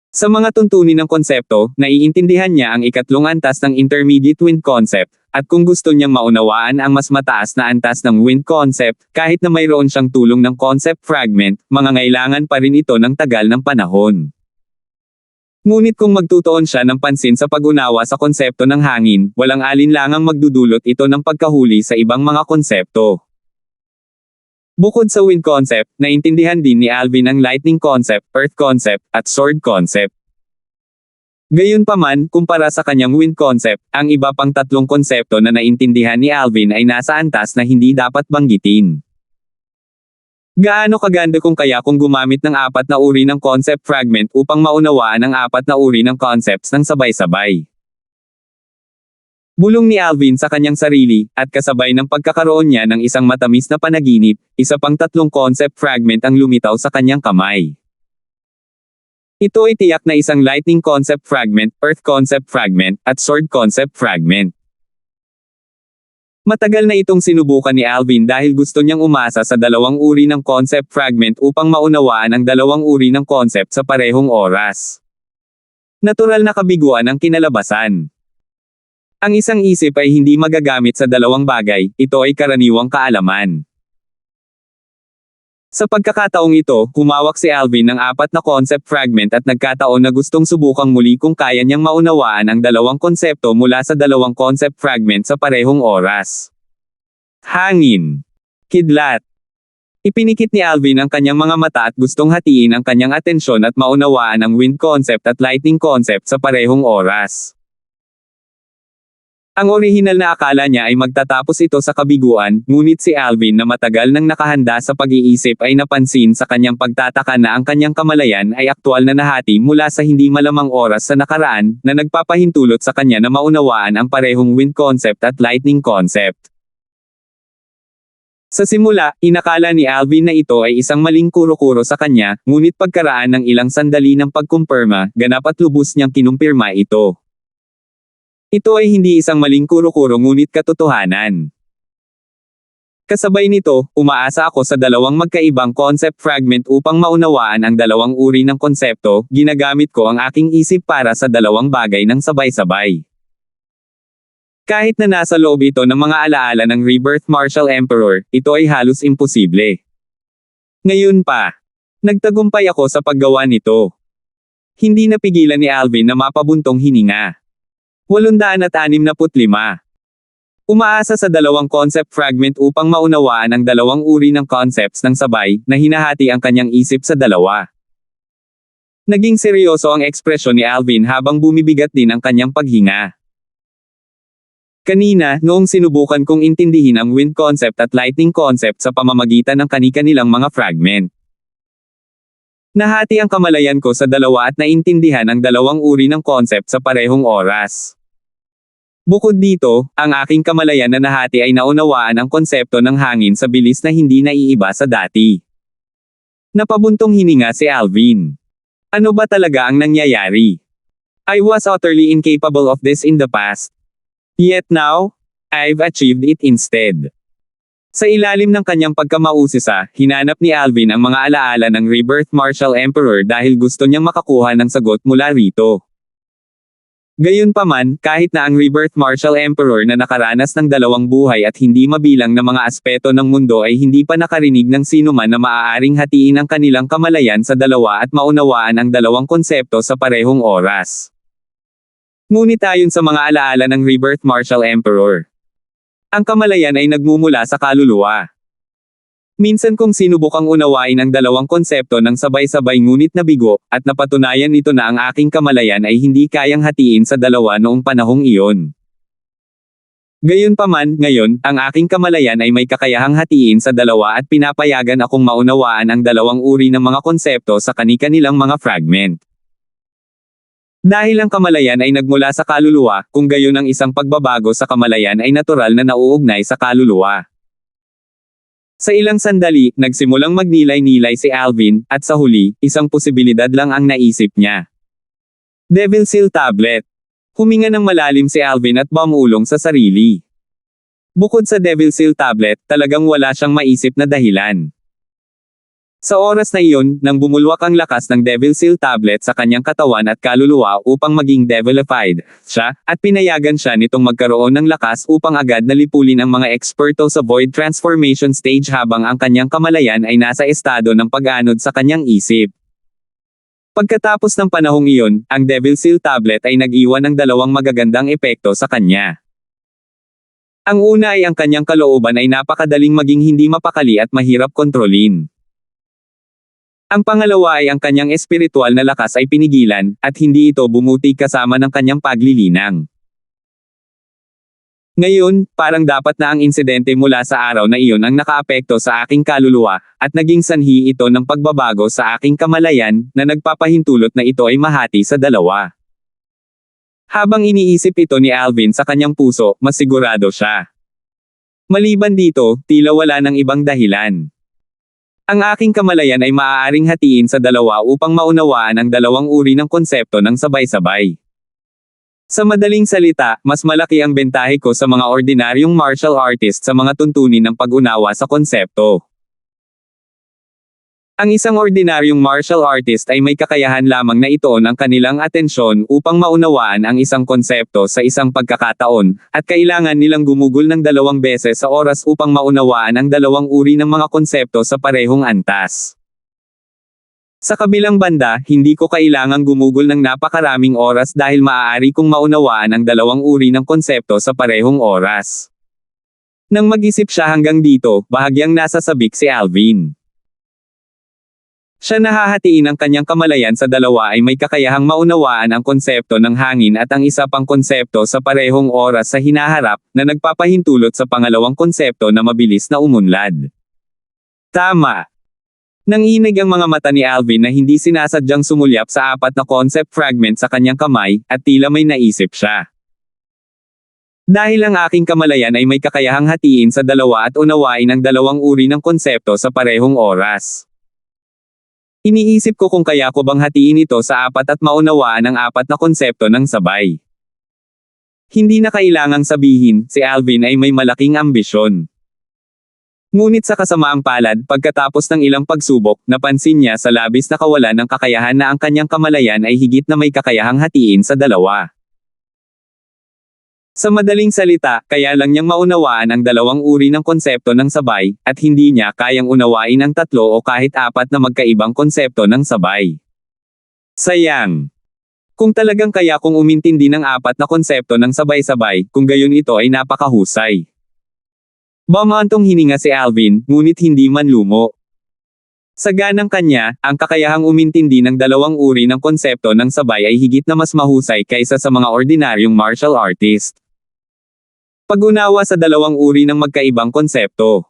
Sa mga tuntunin ng konsepto, naiintindihan niya ang ikatlong antas ng Intermediate Wind Concept, at kung gusto niyang maunawaan ang mas mataas na antas ng Wind Concept, kahit na mayroon siyang tulong ng Concept Fragment, mangangailangan pa rin ito ng tagal ng panahon. Ngunit kung magtutuon siya ng pansin sa pag-unawa sa konsepto ng hangin, walang alinlangang magdudulot ito ng pagkahuli sa ibang mga konsepto. Bukod sa wind concept, naintindihan din ni Alvin ang lightning concept, earth concept, at sword concept. Gayunpaman, kumpara sa kanyang wind concept, ang iba pang tatlong konsepto na naintindihan ni Alvin ay nasa antas na hindi dapat banggitin. Gaano kaganda kung gumamit ng apat na uri ng concept fragment upang maunawaan ang apat na uri ng concepts ng sabay-sabay. Bulong ni Alvin sa kanyang sarili, at kasabay ng pagkakaroon niya ng isang matamis na panaginip, isa pang tatlong concept fragment ang lumitaw sa kanyang kamay. Ito ay tiyak na isang lightning concept fragment, earth concept fragment, at sword concept fragment. Matagal na itong sinubukan ni Alvin dahil gusto niyang umasa sa dalawang uri ng concept fragment upang maunawaan ang dalawang uri ng concept sa parehong oras. Natural na kabiguan ang kinalabasan. Ang isang isip ay hindi magagamit sa dalawang bagay, ito ay karaniwang kaalaman. Sa pagkakataong ito, humawak si Alvin ng apat na concept fragment at nagkataon na gustong subukang muli kung kaya niyang maunawaan ang dalawang konsepto mula sa dalawang concept fragment sa parehong oras. Hangin. Kidlat. Ipinikit ni Alvin ang kanyang mga mata at gustong hatiin ang kanyang atensyon at maunawaan ang wind concept at lightning concept sa parehong oras. Ang orihinal na akala niya ay magtatapos ito sa kabiguan, ngunit si Alvin na matagal nang nakahanda sa pag-iisip ay napansin sa kanyang pagtataka na ang kanyang kamalayan ay aktwal na nahati mula sa hindi malamang oras sa nakaraan, na nagpapahintulot sa kanya na maunawaan ang parehong wind concept at lightning concept. Sa simula, inakala ni Alvin na ito ay isang maling kuro-kuro sa kanya, ngunit pagkaraan ng ilang sandali ng pagkumpirma, ganap at lubos niyang kinumpirma ito. Ito ay hindi isang maling kuro-kuro ngunit katotohanan. Kasabay nito, umaasa ako sa dalawang magkaibang concept fragment upang maunawaan ang dalawang uri ng konsepto, ginagamit ko ang aking isip para sa dalawang bagay ng sabay-sabay. Kahit na nasa loob ito ng mga alaala ng Rebirth Martial Emperor, ito ay halos imposible. Ngayon pa, nagtagumpay ako sa paggawa nito. Hindi napigilan ni Alvin na mapabuntong hininga. 865. Umaasa sa dalawang concept fragment upang maunawaan ang dalawang uri ng concepts ng sabay, na hinahati ang kanyang isip sa dalawa. Naging seryoso ang ekspresyon ni Alvin habang bumibigat din ang kanyang paghinga. Kanina, noong sinubukan kong intindihin ang wind concept at lightning concept sa pamamagitan ng kani-kanilang mga fragment. Nahati ang kamalayan ko sa dalawa at naintindihan ang dalawang uri ng concept sa parehong oras. Bukod dito, ang aking kamalayan na nahati ay naunawaan ang konsepto ng hangin sa bilis na hindi naiiba sa dati. Napabuntong hininga si Alvin. Ano ba talaga ang nangyayari? I was utterly incapable of this in the past. Yet now, I've achieved it instead. Sa ilalim ng kanyang pagkamausisa, hinanap ni Alvin ang mga alaala ng Rebirth Martial Emperor dahil gusto niyang makakuha ng sagot mula rito. Gayunpaman, kahit na ang Rebirth Martial Emperor na nakaranas ng dalawang buhay at hindi mabilang na mga aspeto ng mundo ay hindi pa nakarinig ng sinuman na maaaring hatiin ang kanilang kamalayan sa dalawa at maunawaan ang dalawang konsepto sa parehong oras. Ngunit ayon sa mga alaala ng Rebirth Martial Emperor, ang kamalayan ay nagmumula sa kaluluwa. Minsan kong sinubukang unawain ang dalawang konsepto ng sabay-sabay ngunit nabigo, at napatunayan nito na ang aking kamalayan ay hindi kayang hatiin sa dalawa noong panahong iyon. Gayunpaman, ngayon, ang aking kamalayan ay may kakayahang hatiin sa dalawa at pinapayagan akong maunawaan ang dalawang uri ng mga konsepto sa kani-kanilang mga fragment. Dahil ang kamalayan ay nagmula sa kaluluwa, kung gayon ang isang pagbabago sa kamalayan ay natural na nauugnay sa kaluluwa. Sa ilang sandali, nagsimulang magnilay-nilay si Alvin, at sa huli, isang posibilidad lang ang naisip niya. Devil Seal Tablet. Huminga ng malalim si Alvin at bumulong sa sarili. Bukod sa Devil Seal Tablet, talagang wala siyang maisip na dahilan. Sa oras na iyon, nang bumulwak ang lakas ng Devil Seal Tablet sa kanyang katawan at kaluluwa upang maging devilified siya, at pinayagan siya nitong magkaroon ng lakas upang agad na lipulin ang mga eksperto sa Void Transformation Stage habang ang kanyang kamalayan ay nasa estado ng pag-anod sa kanyang isip. Pagkatapos ng panahong iyon, ang Devil Seal Tablet ay nag-iwan ng dalawang magagandang epekto sa kanya. Ang una ay ang kanyang kalooban ay napakadaling maging hindi mapakali at mahirap kontrolin. Ang pangalawa ay ang kanyang espiritual na lakas ay pinigilan, at hindi ito bumuti kasama ng kanyang paglilinang. Ngayon, parang dapat na ang insidente mula sa araw na iyon ang nakaapekto sa aking kaluluwa, at naging sanhi ito ng pagbabago sa aking kamalayan, na nagpapahintulot na ito ay mahati sa dalawa. Habang iniisip ito ni Alvin sa kanyang puso, mas sigurado siya. Maliban dito, tila wala ng ibang dahilan. Ang aking kamalayan ay maaaring hatiin sa dalawa upang maunawaan ang dalawang uri ng konsepto ng sabay-sabay. Sa madaling salita, mas malaki ang bentahe ko sa mga ordinaryong martial artist sa mga tuntunin ng pag-unawa sa konsepto. Ang isang ordinaryong martial artist ay may kakayahan lamang na ituon ang kanilang atensyon upang maunawaan ang isang konsepto sa isang pagkakataon, at kailangan nilang gumugol ng 2 beses sa oras upang maunawaan ang dalawang uri ng mga konsepto sa parehong antas. Sa kabilang banda, hindi ko kailangang gumugol ng napakaraming oras dahil maaari kong maunawaan ang dalawang uri ng konsepto sa parehong oras. Nang mag-isip siya hanggang dito, bahagyang nasasabik si Alvin. Siya nahahatiin ang kanyang kamalayan sa dalawa ay may kakayahang maunawaan ang konsepto ng hangin at ang isa pang konsepto sa parehong oras sa hinaharap, na nagpapahintulot sa pangalawang konsepto na mabilis na umunlad. Tama. Nanginig ang mga mata ni Alvin na hindi sinasadyang sumulyap sa 4 na concept fragment sa kanyang kamay, at tila may naisip siya. Dahil ang aking kamalayan ay may kakayahang hatiin sa dalawa at unawain ang dalawang uri ng konsepto sa parehong oras. Iniisip ko kung kaya ko bang hatiin ito sa 4 at maunawaan ang 4 na konsepto ng sabay. Hindi na kailangang sabihin, si Alvin ay may malaking ambisyon. Ngunit sa kasamaang palad, pagkatapos ng ilang pagsubok, napansin niya sa labis na kawalan ng kakayahan na ang kanyang kamalayan ay higit na may kakayahang hatiin sa dalawa. Sa madaling salita, kaya lang niyang maunawaan ang dalawang uri ng konsepto ng sabay, at hindi niya kayang unawain ang 3 o kahit 4 na magkaibang konsepto ng sabay. Sayang. Kung talagang kaya kong umintindi ng 4 na konsepto ng sabay-sabay, kung gayon ito ay napakahusay. Bumantong hininga si Alvin, ngunit hindi man lumo. Sa ganang kanya, ang kakayahang umintindi ng dalawang uri ng konsepto ng sabay ay higit na mas mahusay kaysa sa mga ordinaryong martial artist. Pag-unawa sa dalawang uri ng magkaibang konsepto.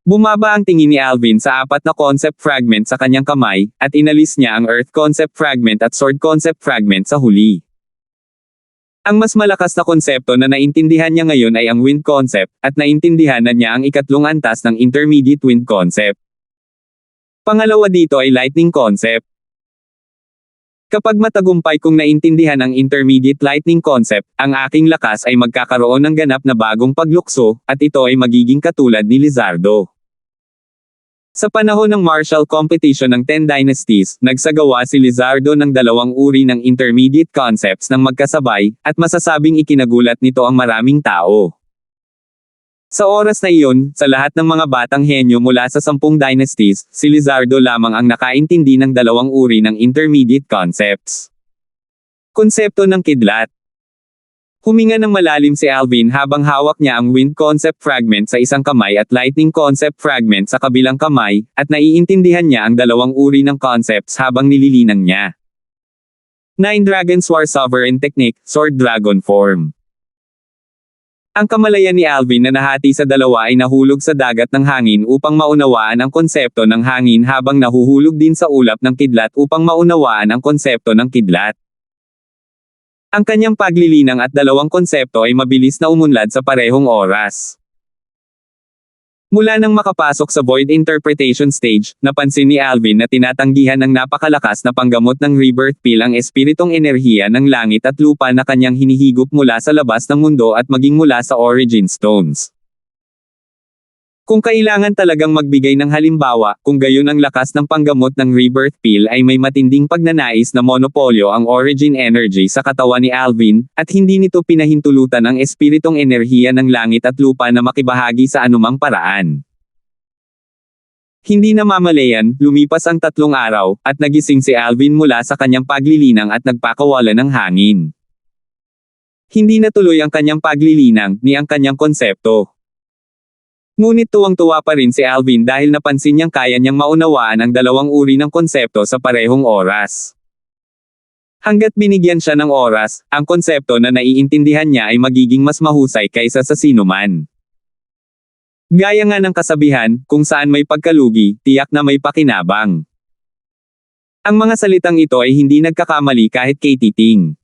Bumaba ang tingin ni Alvin sa 4 na concept fragment sa kanyang kamay, at inalis niya ang Earth concept fragment at Sword concept fragment sa huli. Ang mas malakas na konsepto na naintindihan niya ngayon ay ang Wind concept, at naintindihan na niya ang 3 antas ng Intermediate Wind concept. Pangalawa dito ay Lightning concept. Kapag matagumpay kong naintindihan ang intermediate lightning concept, ang aking lakas ay magkakaroon ng ganap na bagong paglukso, at ito ay magiging katulad ni Lizardo. Sa panahon ng martial competition ng 10 Dynasties, nagsagawa si Lizardo ng dalawang uri ng intermediate concepts ng magkasabay, at masasabing ikinagulat nito ang maraming tao. Sa oras na iyon, sa lahat ng mga batang henyo mula sa 10 dynasties, si Lizardo lamang ang nakaintindi ng dalawang uri ng intermediate concepts. Konsepto ng kidlat. Huminga ng malalim si Alvin habang hawak niya ang wind concept fragment sa isang kamay at lightning concept fragment sa kabilang kamay, at naiintindihan niya ang dalawang uri ng concepts habang nililinang niya. 9 Dragon War Sovereign Technique, Sword Dragon Form. Ang kamalayan ni Alvin na nahati sa dalawa ay nahulog sa dagat ng hangin upang maunawaan ang konsepto ng hangin habang nahuhulog din sa ulap ng kidlat upang maunawaan ang konsepto ng kidlat. Ang kanyang paglilinang at dalawang konsepto ay mabilis na umunlad sa parehong oras. Mula nang makapasok sa void interpretation stage, napansin ni Alvin na tinatanggihan ng napakalakas na panggamot ng rebirth pill ang espiritong enerhiya ng langit at lupa na kanyang hinihigop mula sa labas ng mundo at maging mula sa origin stones. Kung kailangan talagang magbigay ng halimbawa, kung gayon ang lakas ng panggamot ng rebirth pill ay may matinding pagnanais na monopolyo ang origin energy sa katawan ni Alvin, at hindi nito pinahintulutan ang espiritong enerhiya ng langit at lupa na makibahagi sa anumang paraan. Hindi namamalayan, lumipas ang 3 araw, at nagising si Alvin mula sa kanyang paglilinang at nagpakawala ng hangin. Hindi natuloy ang kanyang paglilinang, ni ang kanyang konsepto. Ngunit tuwang-tuwa pa rin si Alvin dahil napansin niyang kaya niyang maunawaan ang dalawang uri ng konsepto sa parehong oras. Hanggat binigyan siya ng oras, ang konsepto na naiintindihan niya ay magiging mas mahusay kaysa sa sinuman. Gaya nga ng kasabihan, kung saan may pagkalugi, tiyak na may pakinabang. Ang mga salitang ito ay hindi nagkakamali kahit kay Titing.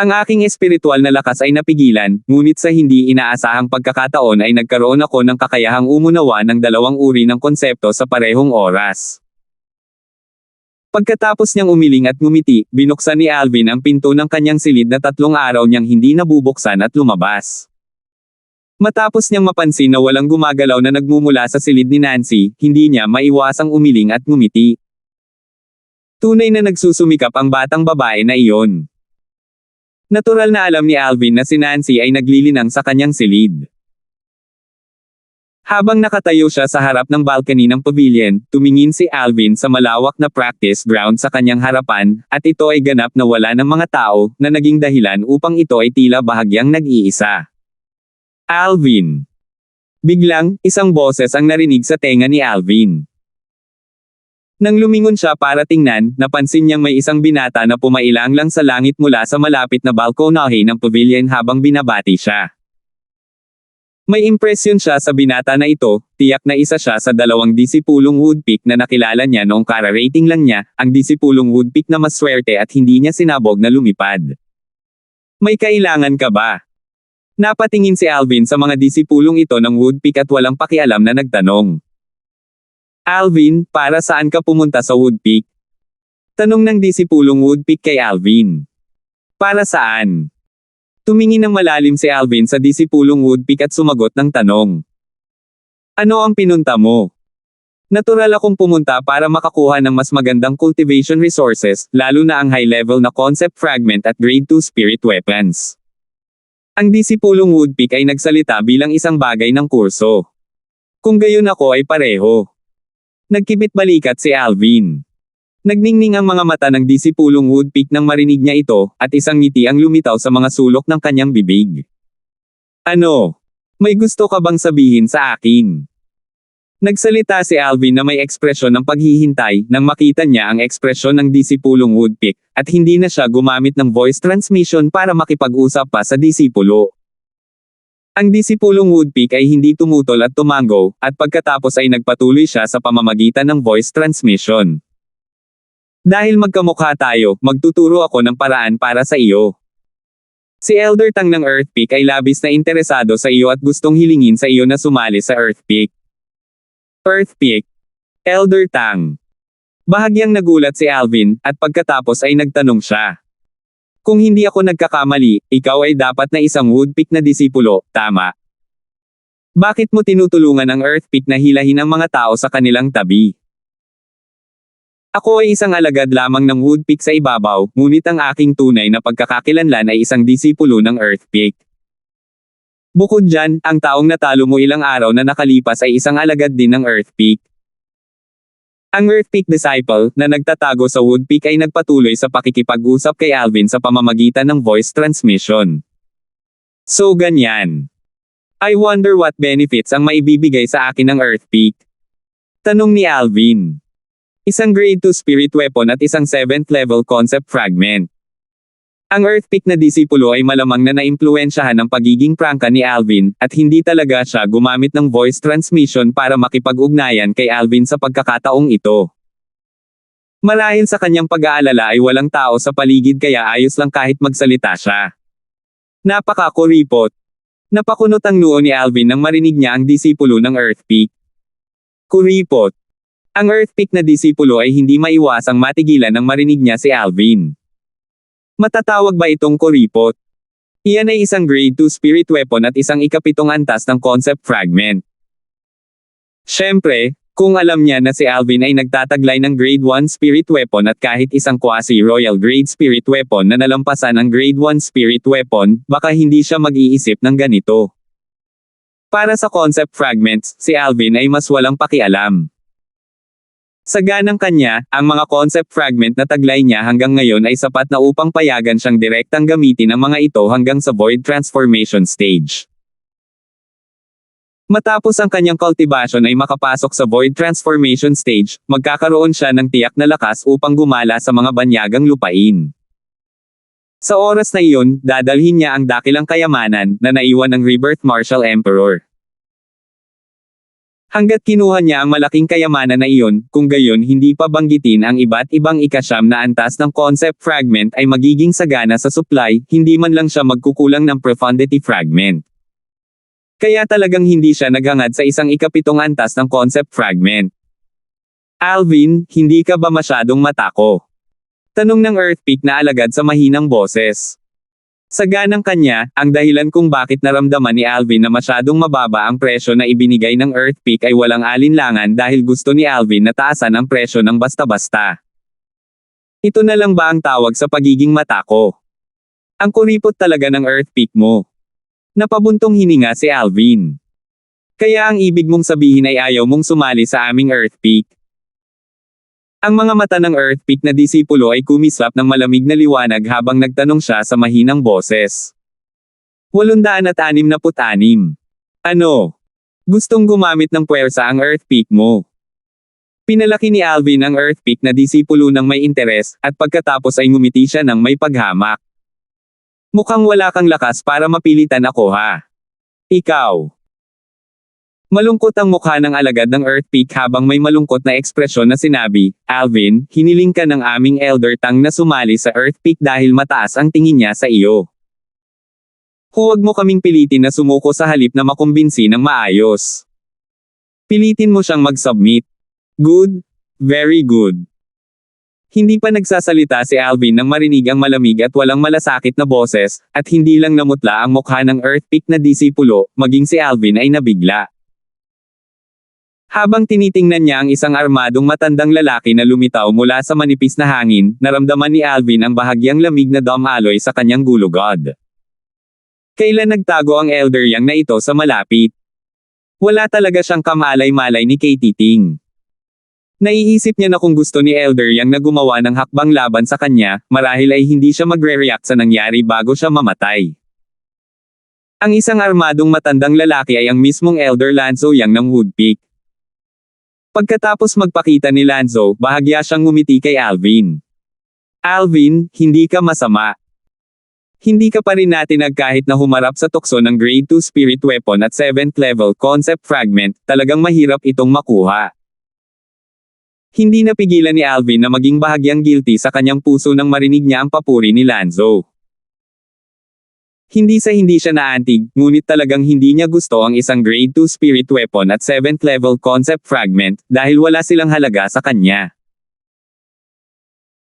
Ang aking espiritual na lakas ay napigilan, ngunit sa hindi inaasahang pagkakataon ay nagkaroon ako ng kakayahang umunawa ng dalawang uri ng konsepto sa parehong oras. Pagkatapos niyang umiling at ngumiti, binuksan ni Alvin ang pinto ng kanyang silid na 3 araw niyang hindi nabubuksan at lumabas. Matapos niyang mapansin na walang gumagalaw na nagmumula sa silid ni Nancy, hindi niya maiwasang umiling at ngumiti. Tunay na nagsusumikap ang batang babae na iyon. Natural na alam ni Alvin na si Nancy ay naglilinang sa kanyang silid. Habang nakatayo siya sa harap ng balcony ng pavilion, tumingin si Alvin sa malawak na practice ground sa kanyang harapan, at ito ay ganap na wala ng mga tao, na naging dahilan upang ito ay tila bahagyang nag-iisa. Alvin. Biglang, isang boses ang narinig sa tenga ni Alvin. Nang lumingon siya para tingnan, napansin niyang may isang binata na pumailang lang sa langit mula sa malapit na balkonahe ng pavilion habang binabati siya. May impresyon siya sa binata na ito, tiyak na isa siya sa 2 disipulong woodpeak na nakilala niya noong kararating lang niya, ang disipulong woodpeak na maswerte at hindi niya sinabog na lumipad. May kailangan ka ba? Napatingin si Alvin sa mga disipulong ito ng woodpeak at walang pakialam na nagtanong. Alvin, para saan ka pumunta sa woodpeak? Tanong ng disipulong woodpeak kay Alvin. Para saan? Tumingin ng malalim si Alvin sa disipulong woodpeak at sumagot ng tanong. Ano ang pinunta mo? Natural akong pumunta para makakuha ng mas magandang cultivation resources, lalo na ang high-level na concept fragment at grade 2 spirit weapons. Ang disipulong woodpeak ay nagsalita bilang isang bagay ng kurso. Kung gayon ako ay pareho. Nagkibit balikat si Alvin. Nagningning ang mga mata ng disipulong woodpeak nang marinig niya ito, at isang ngiti ang lumitaw sa mga sulok ng kanyang bibig. Ano? May gusto ka bang sabihin sa akin? Nagsalita si Alvin na may ekspresyon ng paghihintay, nang makita niya ang ekspresyon ng disipulong woodpeak, at hindi na siya gumamit ng voice transmission para makipag-usap pa sa disipulo. Ang disipulong woodpeak ay hindi tumutol at tumango, at pagkatapos ay nagpatuloy siya sa pamamagitan ng voice transmission. Dahil magkamukha tayo, magtuturo ako ng paraan para sa iyo. Si Elder Tang ng Earthpeak ay labis na interesado sa iyo at gustong hilingin sa iyo na sumali sa Earthpeak. Earthpeak. Elder Tang. Bahagyang nagulat si Alvin, at pagkatapos ay nagtanong siya. Kung hindi ako nagkakamali, ikaw ay dapat na isang Woodpeak na disipulo, tama? Bakit mo tinutulungan ang Earthpeak na hilahin ang mga tao sa kanilang tabi? Ako ay isang alagad lamang ng Woodpeak sa ibabaw, ngunit ang aking tunay na pagkakakilanlan ay isang disipulo ng Earthpeak. Bukod dyan, ang taong natalo mo ilang araw na nakalipas ay isang alagad din ng Earthpeak. Ang Earthpeak disciple, na nagtatago sa Woodpeak ay nagpatuloy sa pakikipag-usap kay Alvin sa pamamagitan ng voice transmission. So ganyan. I wonder what benefits ang maibibigay sa akin ng Earthpeak? Tanong ni Alvin. Isang grade 2 spirit weapon at isang 7th level concept fragment. Ang Earthpeak na disipulo ay malamang na naimpluwensyahan ng pagiging prangka ni Alvin, at hindi talaga siya gumamit ng voice transmission para makipag-ugnayan kay Alvin sa pagkakataong ito. Marahil sa kanyang pag-aalala ay walang tao sa paligid kaya ayos lang kahit magsalita siya. Napaka-kuripot. Napakunot ang noo ni Alvin nang marinig niya ang disipulo ng Earthpeak. Kuripot. Ang Earthpeak na disipulo ay hindi maiwasang matigilan nang marinig niya si Alvin. Matatawag ba itong kuripot? Iyan ay isang grade 2 spirit weapon at isang ikapitong antas ng concept fragment. Siyempre, kung alam niya na si Alvin ay nagtataglay ng grade 1 spirit weapon at kahit isang quasi-royal grade spirit weapon na nalampasan ang grade 1 spirit weapon, baka hindi siya mag-iisip ng ganito. Para sa concept fragments, si Alvin ay mas walang pakialam. Sa ganang kanya, ang mga concept fragment na taglay niya hanggang ngayon ay sapat na upang payagan siyang direktang gamitin ang mga ito hanggang sa void transformation stage. Matapos ang kanyang cultivation ay makapasok sa void transformation stage, magkakaroon siya ng tiyak na lakas upang gumala sa mga banyagang lupain. Sa oras na iyon, dadalhin niya ang dakilang kayamanan na naiwan ng Rebirth Martial Emperor. Hanggat kinuha niya ang malaking kayamanan na iyon, kung gayon hindi pa banggitin ang iba't ibang ikasyam na antas ng concept fragment ay magiging sagana sa supply, hindi man lang siya magkukulang ng profundity fragment. Kaya talagang hindi siya naghangad sa isang ikapitong antas ng concept fragment. Alvin, hindi ka ba masyadong matako? Tanong ng Earthpeak na alagad sa mahinang boses. Sa ganang kanya, ang dahilan kung bakit naramdaman ni Alvin na masyadong mababa ang presyo na ibinigay ng Earthpeak ay walang alinlangan dahil gusto ni Alvin na taasan ang presyo ng basta-basta. Ito na lang ba ang tawag sa pagiging matako? Ang kuripot talaga ng Earthpeak mo. Napabuntong hininga si Alvin. Kaya ang ibig mong sabihin ay ayaw mong sumali sa aming Earthpeak. Ang mga mata ng Earthpeak na disipulo ay kumislap ng malamig na liwanag habang nagtanong siya sa mahinang boses. 866. Ano? Gustong gumamit ng puwersa ang Earthpeak mo? Pinalaki ni Alvin ang Earthpeak na disipulo ng may interes, at pagkatapos ay ngumiti siya ng may paghamak. Mukhang wala kang lakas para mapilitan ako ha. Ikaw. Malungkot ang mukha ng alagad ng Earthpeak habang may malungkot na ekspresyon na sinabi, Alvin, hiniling ka ng aming Elder Tang na sumali sa Earthpeak dahil mataas ang tingin niya sa iyo. Huwag mo kaming pilitin na sumuko sa halip na makumbinsi ng maayos. Pilitin mo siyang mag-submit. Good? Very good. Hindi pa nagsasalita si Alvin nang marinig ang malamig at walang malasakit na boses, at hindi lang namutla ang mukha ng Earthpeak na disipulo, maging si Alvin ay nabigla. Habang tinitingnan niya ang isang armadong matandang lalaki na lumitaw mula sa manipis na hangin, naramdaman ni Alvin ang bahagyang lamig na dome alloy sa kanyang gulugod. Kailan nagtago ang Elder Yang na ito sa malapit? Wala talaga siyang kamalay-malay ni Katie Ting. Naiisip niya na kung gusto ni Elder Yang na gumawa ng hakbang laban sa kanya, marahil ay hindi siya magre-react sa nangyari bago siya mamatay. Ang isang armadong matandang lalaki ay ang mismong Elder Lanzo Yang ng Woodpeak. Pagkatapos magpakita ni Lanzo, bahagya siyang ngumiti kay Alvin. Alvin, hindi ka masama. Hindi ka pa rin natinag kahit na humarap sa tukso ng grade 2 spirit weapon at 7th level concept fragment, talagang mahirap itong makuha. Hindi napigilan ni Alvin na maging bahagyang guilty sa kanyang puso nang marinig niya ang papuri ni Lanzo. Hindi siya naantig, ngunit talagang hindi niya gusto ang isang grade 2 spirit weapon at 7th level concept fragment, dahil wala silang halaga sa kanya.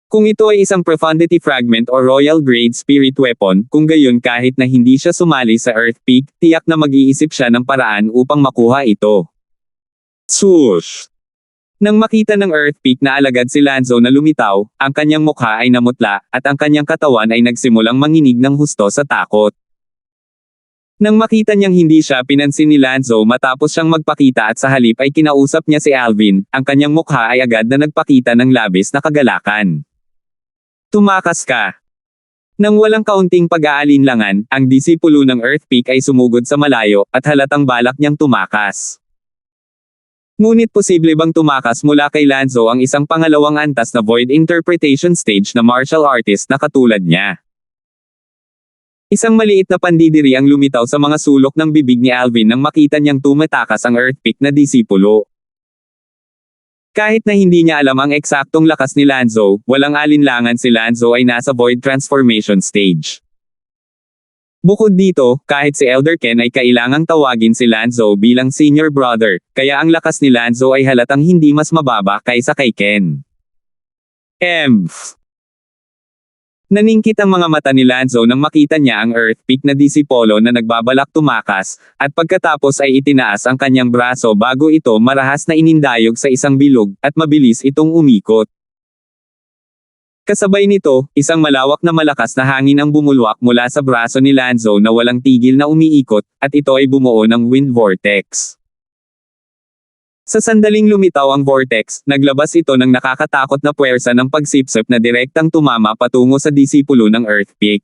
Kung ito ay isang profundity fragment o royal grade spirit weapon, kung gayon kahit na hindi siya sumali sa Earth Peak, tiyak na mag-iisip siya ng paraan upang makuha ito. Swoosh! Nang makita ng Earth Peak na alagad si Lanzo na lumitaw, ang kanyang mukha ay namutla, at ang kanyang katawan ay nagsimulang manginig ng husto sa takot. Nang makita niyang hindi siya pinansin ni Lanzo matapos siyang magpakita at sa halip ay kinausap niya si Alvin, ang kanyang mukha ay agad na nagpakita ng labis na kagalakan. Tumakas ka! Nang walang kaunting pag-aalinlangan, ang disipulo ng Earth Peak ay sumugod sa malayo, at halatang balak niyang tumakas. Ngunit posible bang tumakas mula kay Lanzo ang isang pangalawang antas na void interpretation stage na martial artist na katulad niya? Isang maliit na pandidiri ang lumitaw sa mga sulok ng bibig ni Alvin nang makita niyang tumatakas ang Earth Peak na disipulo. Kahit na hindi niya alam ang eksaktong lakas ni Lanzo, walang alinlangan si Lanzo ay nasa void transformation stage. Bukod dito, kahit si Elder Ken ay kailangang tawagin si Lanzo bilang senior brother, kaya ang lakas ni Lanzo ay halatang hindi mas mababa kaysa kay Ken. Naningkit ang mga mata ni Lanzo nang makita niya ang Earth Peak na disipolo na nagbabalak tumakas, at pagkatapos ay itinaas ang kanyang braso bago ito marahas na inindayog sa isang bilog, at mabilis itong umikot. Kasabay nito, isang malawak na malakas na hangin ang bumulwak mula sa braso ni Lanzo na walang tigil na umiikot, at ito ay bumuo ng wind vortex. Sa sandaling lumitaw ang vortex, naglabas ito ng nakakatakot na puwersa ng pagsipsip na direktang tumama patungo sa disipulo ng Earth Peak.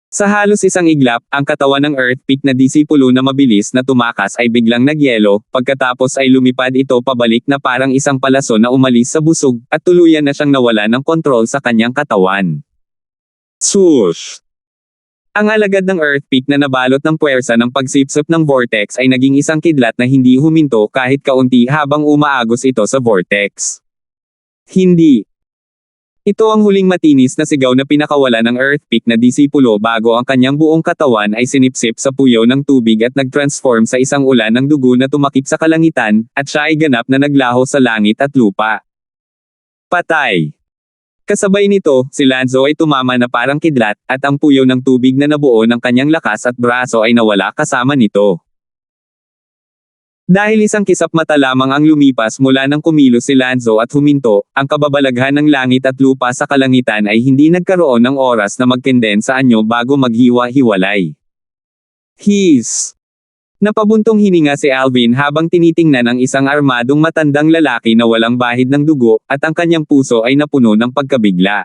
Sa halos isang iglap, ang katawan ng Earth Peak na disipulo na mabilis na tumakas ay biglang nagyelo, pagkatapos ay lumipad ito pabalik na parang isang palaso na umalis sa busog, at tuluyan na siyang nawala ng kontrol sa kanyang katawan. Swoosh! Ang alagad ng Earth Peak na nabalot ng puwersa ng pagsipsip ng vortex ay naging isang kidlat na hindi huminto kahit kaunti habang umaagos ito sa vortex. Hindi. Ito ang huling matinis na sigaw na pinakawala ng Earth Peak na disipulo bago ang kanyang buong katawan ay sinipsip sa puyaw ng tubig at nag-transform sa isang ulan ng dugo na tumakip sa kalangitan, at siya ay ganap na naglaho sa langit at lupa. Patay! Kasabay nito, si Lanzo ay tumama na parang kidlat, at ang puyaw ng tubig na nabuo ng kanyang lakas at braso ay nawala kasama nito. Dahil isang kisap mata lamang ang lumipas mula nang kumilos si Lanzo at huminto, ang kababalaghan ng langit at lupa sa kalangitan ay hindi nagkaroon ng oras na magkondensa anyo bago maghiwa-hiwalay. Hiss! Napabuntong hininga si Alvin habang tinitingnan ang isang armadong matandang lalaki na walang bahid ng dugo, at ang kanyang puso ay napuno ng pagkabigla.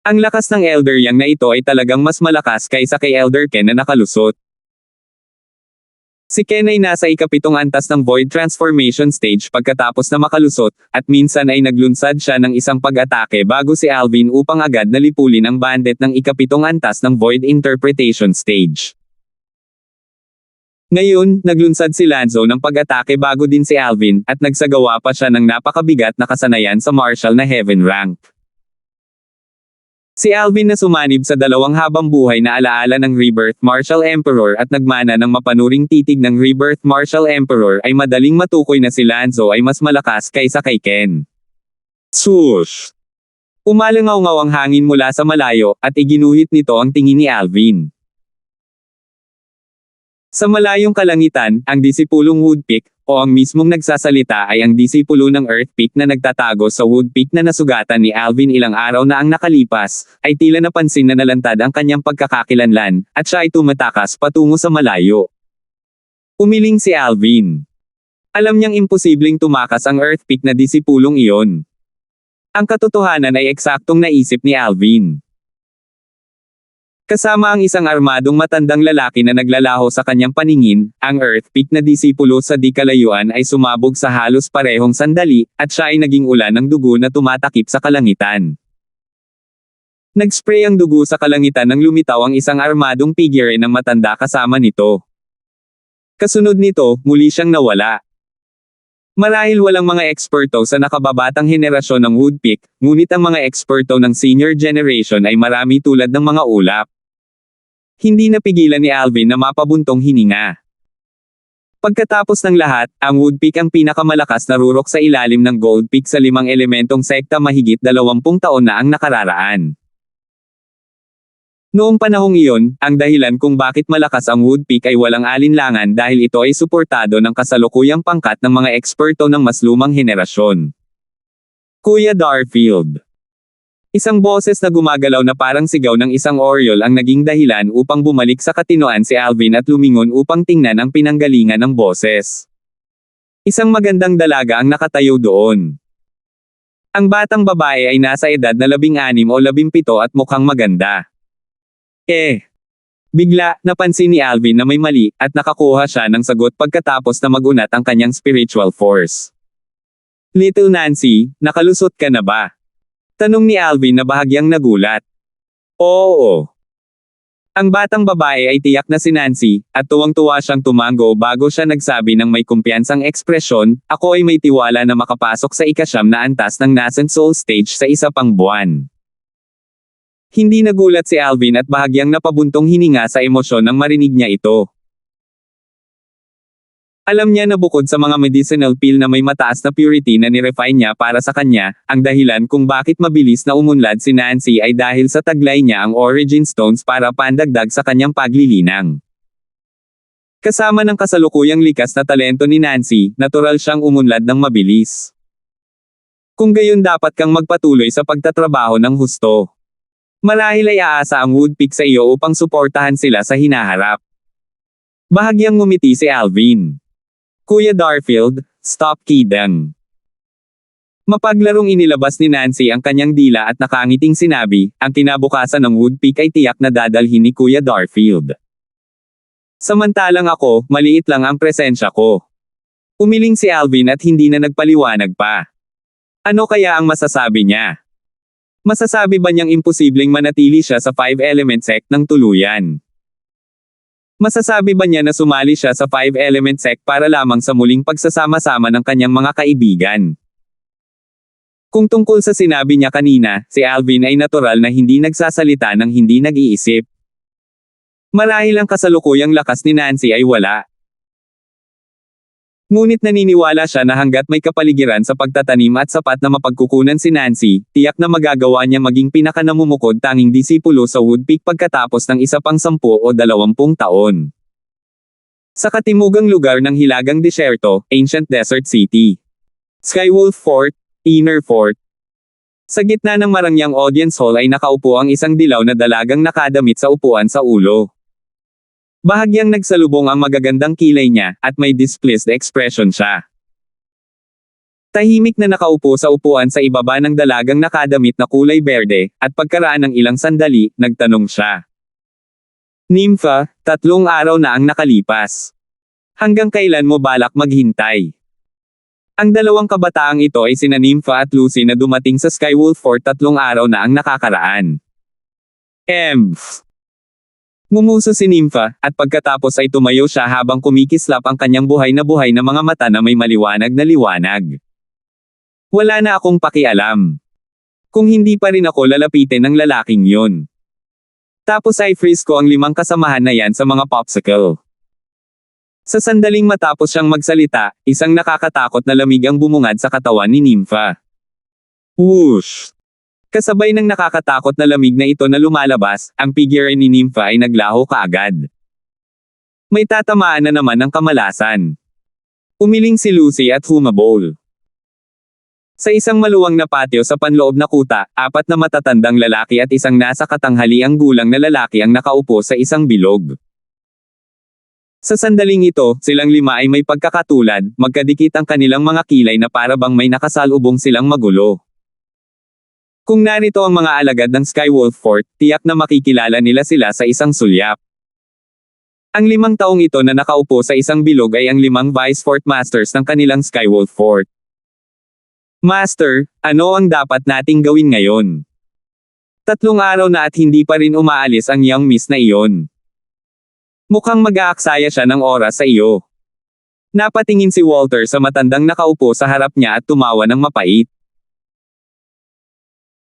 Ang lakas ng Elder Yang na ito ay talagang mas malakas kaysa kay Elder Ken na nakalusot. Si Ken ay nasa ikapitong antas ng Void Transformation Stage pagkatapos na makalusot, at minsan ay naglunsad siya ng isang pag-atake bago si Alvin upang agad na lipulin ang bandit ng ikapitong antas ng Void Interpretation Stage. Ngayon, naglunsad si Lanzo ng pag-atake bago din si Alvin, at nagsagawa pa siya ng napakabigat na kasanayan sa martial na heaven rank. Si Alvin na sumanib sa dalawang habang buhay na alaala ng Rebirth Martial Emperor at nagmana ng mapanuring titig ng Rebirth Martial Emperor ay madaling matukoy na si Lanzo ay mas malakas kaysa kay Ken. Swoosh! Umalangaw-ngaw ang hangin mula sa malayo, at iginuhit nito ang tingin ni Alvin. Sa malayong kalangitan, ang disipulong Woodpeak, o ang mismong nagsasalita ay ang disipulo ng Earth Peak na nagtatago sa Woodpeak na nasugatan ni Alvin ilang araw na ang nakalipas, ay tila napansin na nalantad ang kanyang pagkakakilanlan, at siya ay tumatakas patungo sa malayo. Umiling si Alvin. Alam niyang imposibleng tumakas ang Earth Peak na disipulong iyon. Ang katotohanan ay eksaktong naisip ni Alvin. Kasama ang isang armadong matandang lalaki na naglalaho sa kanyang paningin, ang Earth Peak na disipulo sa di kalayuan ay sumabog sa halos parehong sandali, at siya ay naging ulan ng dugo na tumatakip sa kalangitan. Nagspray ang dugo sa kalangitan nang lumitaw ang isang armadong figure ng matanda kasama nito. Kasunod nito, muli siyang nawala. Marahil walang mga eksperto sa nakababatang henerasyon ng Woodpeak, ngunit ang mga eksperto ng senior generation ay marami tulad ng mga ulap. Hindi napigilan ni Alvin na mapabuntong hininga. Pagkatapos ng lahat, ang Woodpeak ang pinakamalakas na rurok sa ilalim ng Goldpeak sa 5 elementong sekta mahigit 20 taon na ang nakararaan. Noong panahong iyon, ang dahilan kung bakit malakas ang Woodpeak ay walang alinlangan dahil ito ay suportado ng kasalukuyang pangkat ng mga eksperto ng mas lumang henerasyon. Kuya Darfield. Isang boses na gumagalaw na parang sigaw ng isang oriole ang naging dahilan upang bumalik sa katinoan si Alvin at lumingon upang tingnan ang pinanggalingan ng boses. Isang magandang dalaga ang nakatayo doon. Ang batang babae ay nasa edad na 16 o 17 at mukhang maganda. Bigla, napansin ni Alvin na may mali, at nakakuha siya ng sagot pagkatapos na magunat ang kanyang spiritual force. Little Nancy, nakalusot ka na ba? Tanong ni Alvin na bahagyang nagulat. Oo. Ang batang babae ay tiyak na si Nancy, at tuwang-tuwa siyang tumango bago siya nagsabi ng may kumpiyansang ekspresyon, ako ay may tiwala na makapasok sa ika-9 na antas ng Nascent Soul Stage sa isa pang buwan. Hindi nagulat si Alvin at bahagyang napabuntong hininga sa emosyon nang marinig niya ito. Alam niya na bukod sa mga medicinal pill na may mataas na purity na nirefine niya para sa kanya, ang dahilan kung bakit mabilis na umunlad si Nancy ay dahil sa taglay niya ang Origin Stones para pandagdag sa kanyang paglilinang. Kasama ng kasalukuyang likas na talento ni Nancy, natural siyang umunlad ng mabilis. Kung gayon dapat kang magpatuloy sa pagtatrabaho ng husto. Marahil ay aasa ang Woodpeak sa iyo upang suportahan sila sa hinaharap. Bahagyang ngumiti si Alvin. Kuya Darfield, stop kidding. Mapaglarong inilabas ni Nancy ang kanyang dila at nakangiting sinabi, ang kinabukasan ng Woodpeak ay tiyak na dadalhin ni Kuya Darfield. Samantalang ako, maliit lang ang presensya ko. Umiling si Alvin at hindi na nagpaliwanag pa. Ano kaya ang masasabi niya? Masasabi ba niyang imposibleng manatili siya sa 5-element sect ng tuluyan? Masasabi ba niya na sumali siya sa 5-element sect para lamang sa muling pagsasama-sama ng kanyang mga kaibigan? Kung tungkol sa sinabi niya kanina, si Alvin ay natural na hindi nagsasalita ng hindi nag-iisip. Marahil ang kasalukuyang lakas ni Nancy ay wala. Ngunit naniniwala siya na hanggat may kapaligiran sa pagtatanim at sapat na mapagkukunan si Nancy, tiyak na magagawa niya maging pinakanamumukod tanging disipulo sa Woodpeak pagkatapos ng isa pang 10 o 20 taon. Sa katimugang lugar ng Hilagang Disyerto, Ancient Desert City. Skywolf Fort, Inner Fort. Sa gitna ng marangyang audience hall ay nakaupo ang isang dilaw na dalagang nakadamit sa upuan sa ulo. Bahagyang nagsalubong ang magagandang kilay niya, at may displeased expression siya. Tahimik na nakaupo sa upuan sa ibaba ng dalagang nakadamit na kulay berde, at pagkaraan ng ilang sandali, nagtanong siya. Nympha, 3 araw na ang nakalipas. Hanggang kailan mo balak maghintay? Ang dalawang kabataang ito ay sina Nympha at Lucy na dumating sa Skywolf Fort 3 araw na ang nakakaraan. Ngumuso si Nympha, at pagkatapos ay tumayo siya habang kumikislap ang kanyang buhay na mga mata na may maliwanag na liwanag. Wala na akong pakialam. Kung hindi pa rin ako lalapitin ng lalaking yun. Tapos ay freeze ko ang 5 kasamahan na yan sa mga popsicle. Sa sandaling matapos siyang magsalita, isang nakakatakot na lamig ang bumungad sa katawan ni Nympha. Whoosh! Kasabay ng nakakatakot na lamig na ito na lumalabas, ang figure ni Nympha ay naglaho kaagad. May tatamaan na naman ng kamalasan. Umiling si Lucy at humabol. Sa isang maluwang na patio sa panloob na kuta, 4 na matatandang lalaki at isang nasa katanghaliang gulang na lalaki ang nakaupo sa isang bilog. Sa sandaling ito, silang 5 ay may pagkakatulad, magkadikit ang kanilang mga kilay na para bang may nakasalubong silang magulo. Kung narito ang mga alagad ng Skywolf Fort, tiyak na makikilala nila sila sa isang sulyap. Ang 5 taong ito na nakaupo sa isang bilog ay ang 5 Vice Fort Masters ng kanilang Skywolf Fort. Master, ano ang dapat nating gawin ngayon? 3 araw na at hindi pa rin umaalis ang young miss na iyon. Mukhang mag-aaksaya siya ng oras sa iyo. Napatingin si Walter sa matandang nakaupo sa harap niya at tumawa ng mapait.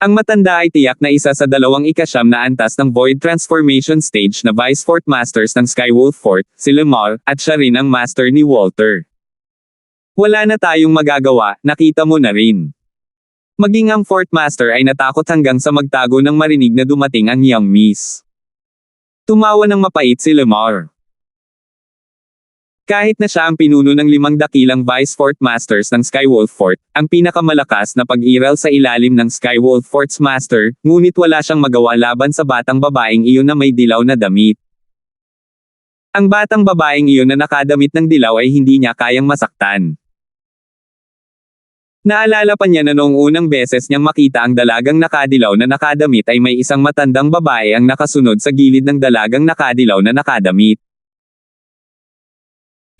Ang matanda ay tiyak na isa sa 29 na antas ng Void Transformation Stage na Vice Fort Masters ng Skywolf Fort, si Lemar, at siya rin ang master ni Walter. Wala na tayong magagawa, nakita mo na rin. Maging ang Fort Master ay natakot hanggang sa magtago nang marinig na dumating ang Young Miss. Tumawa ng mapait si Lemar. Kahit na siya ang pinuno ng 5 dakilang Vice Fort Masters ng Skywolf Fort, ang pinakamalakas na pag-iral sa ilalim ng Skywolf Fort's Master, ngunit wala siyang magawa laban sa batang babaeng iyon na may dilaw na damit. Ang batang babaeng iyon na nakadamit ng dilaw ay hindi niya kayang masaktan. Naalala pa niya na noong unang beses niyang makita ang dalagang nakadilaw na nakadamit ay may isang matandang babae ang nakasunod sa gilid ng dalagang nakadilaw na nakadamit.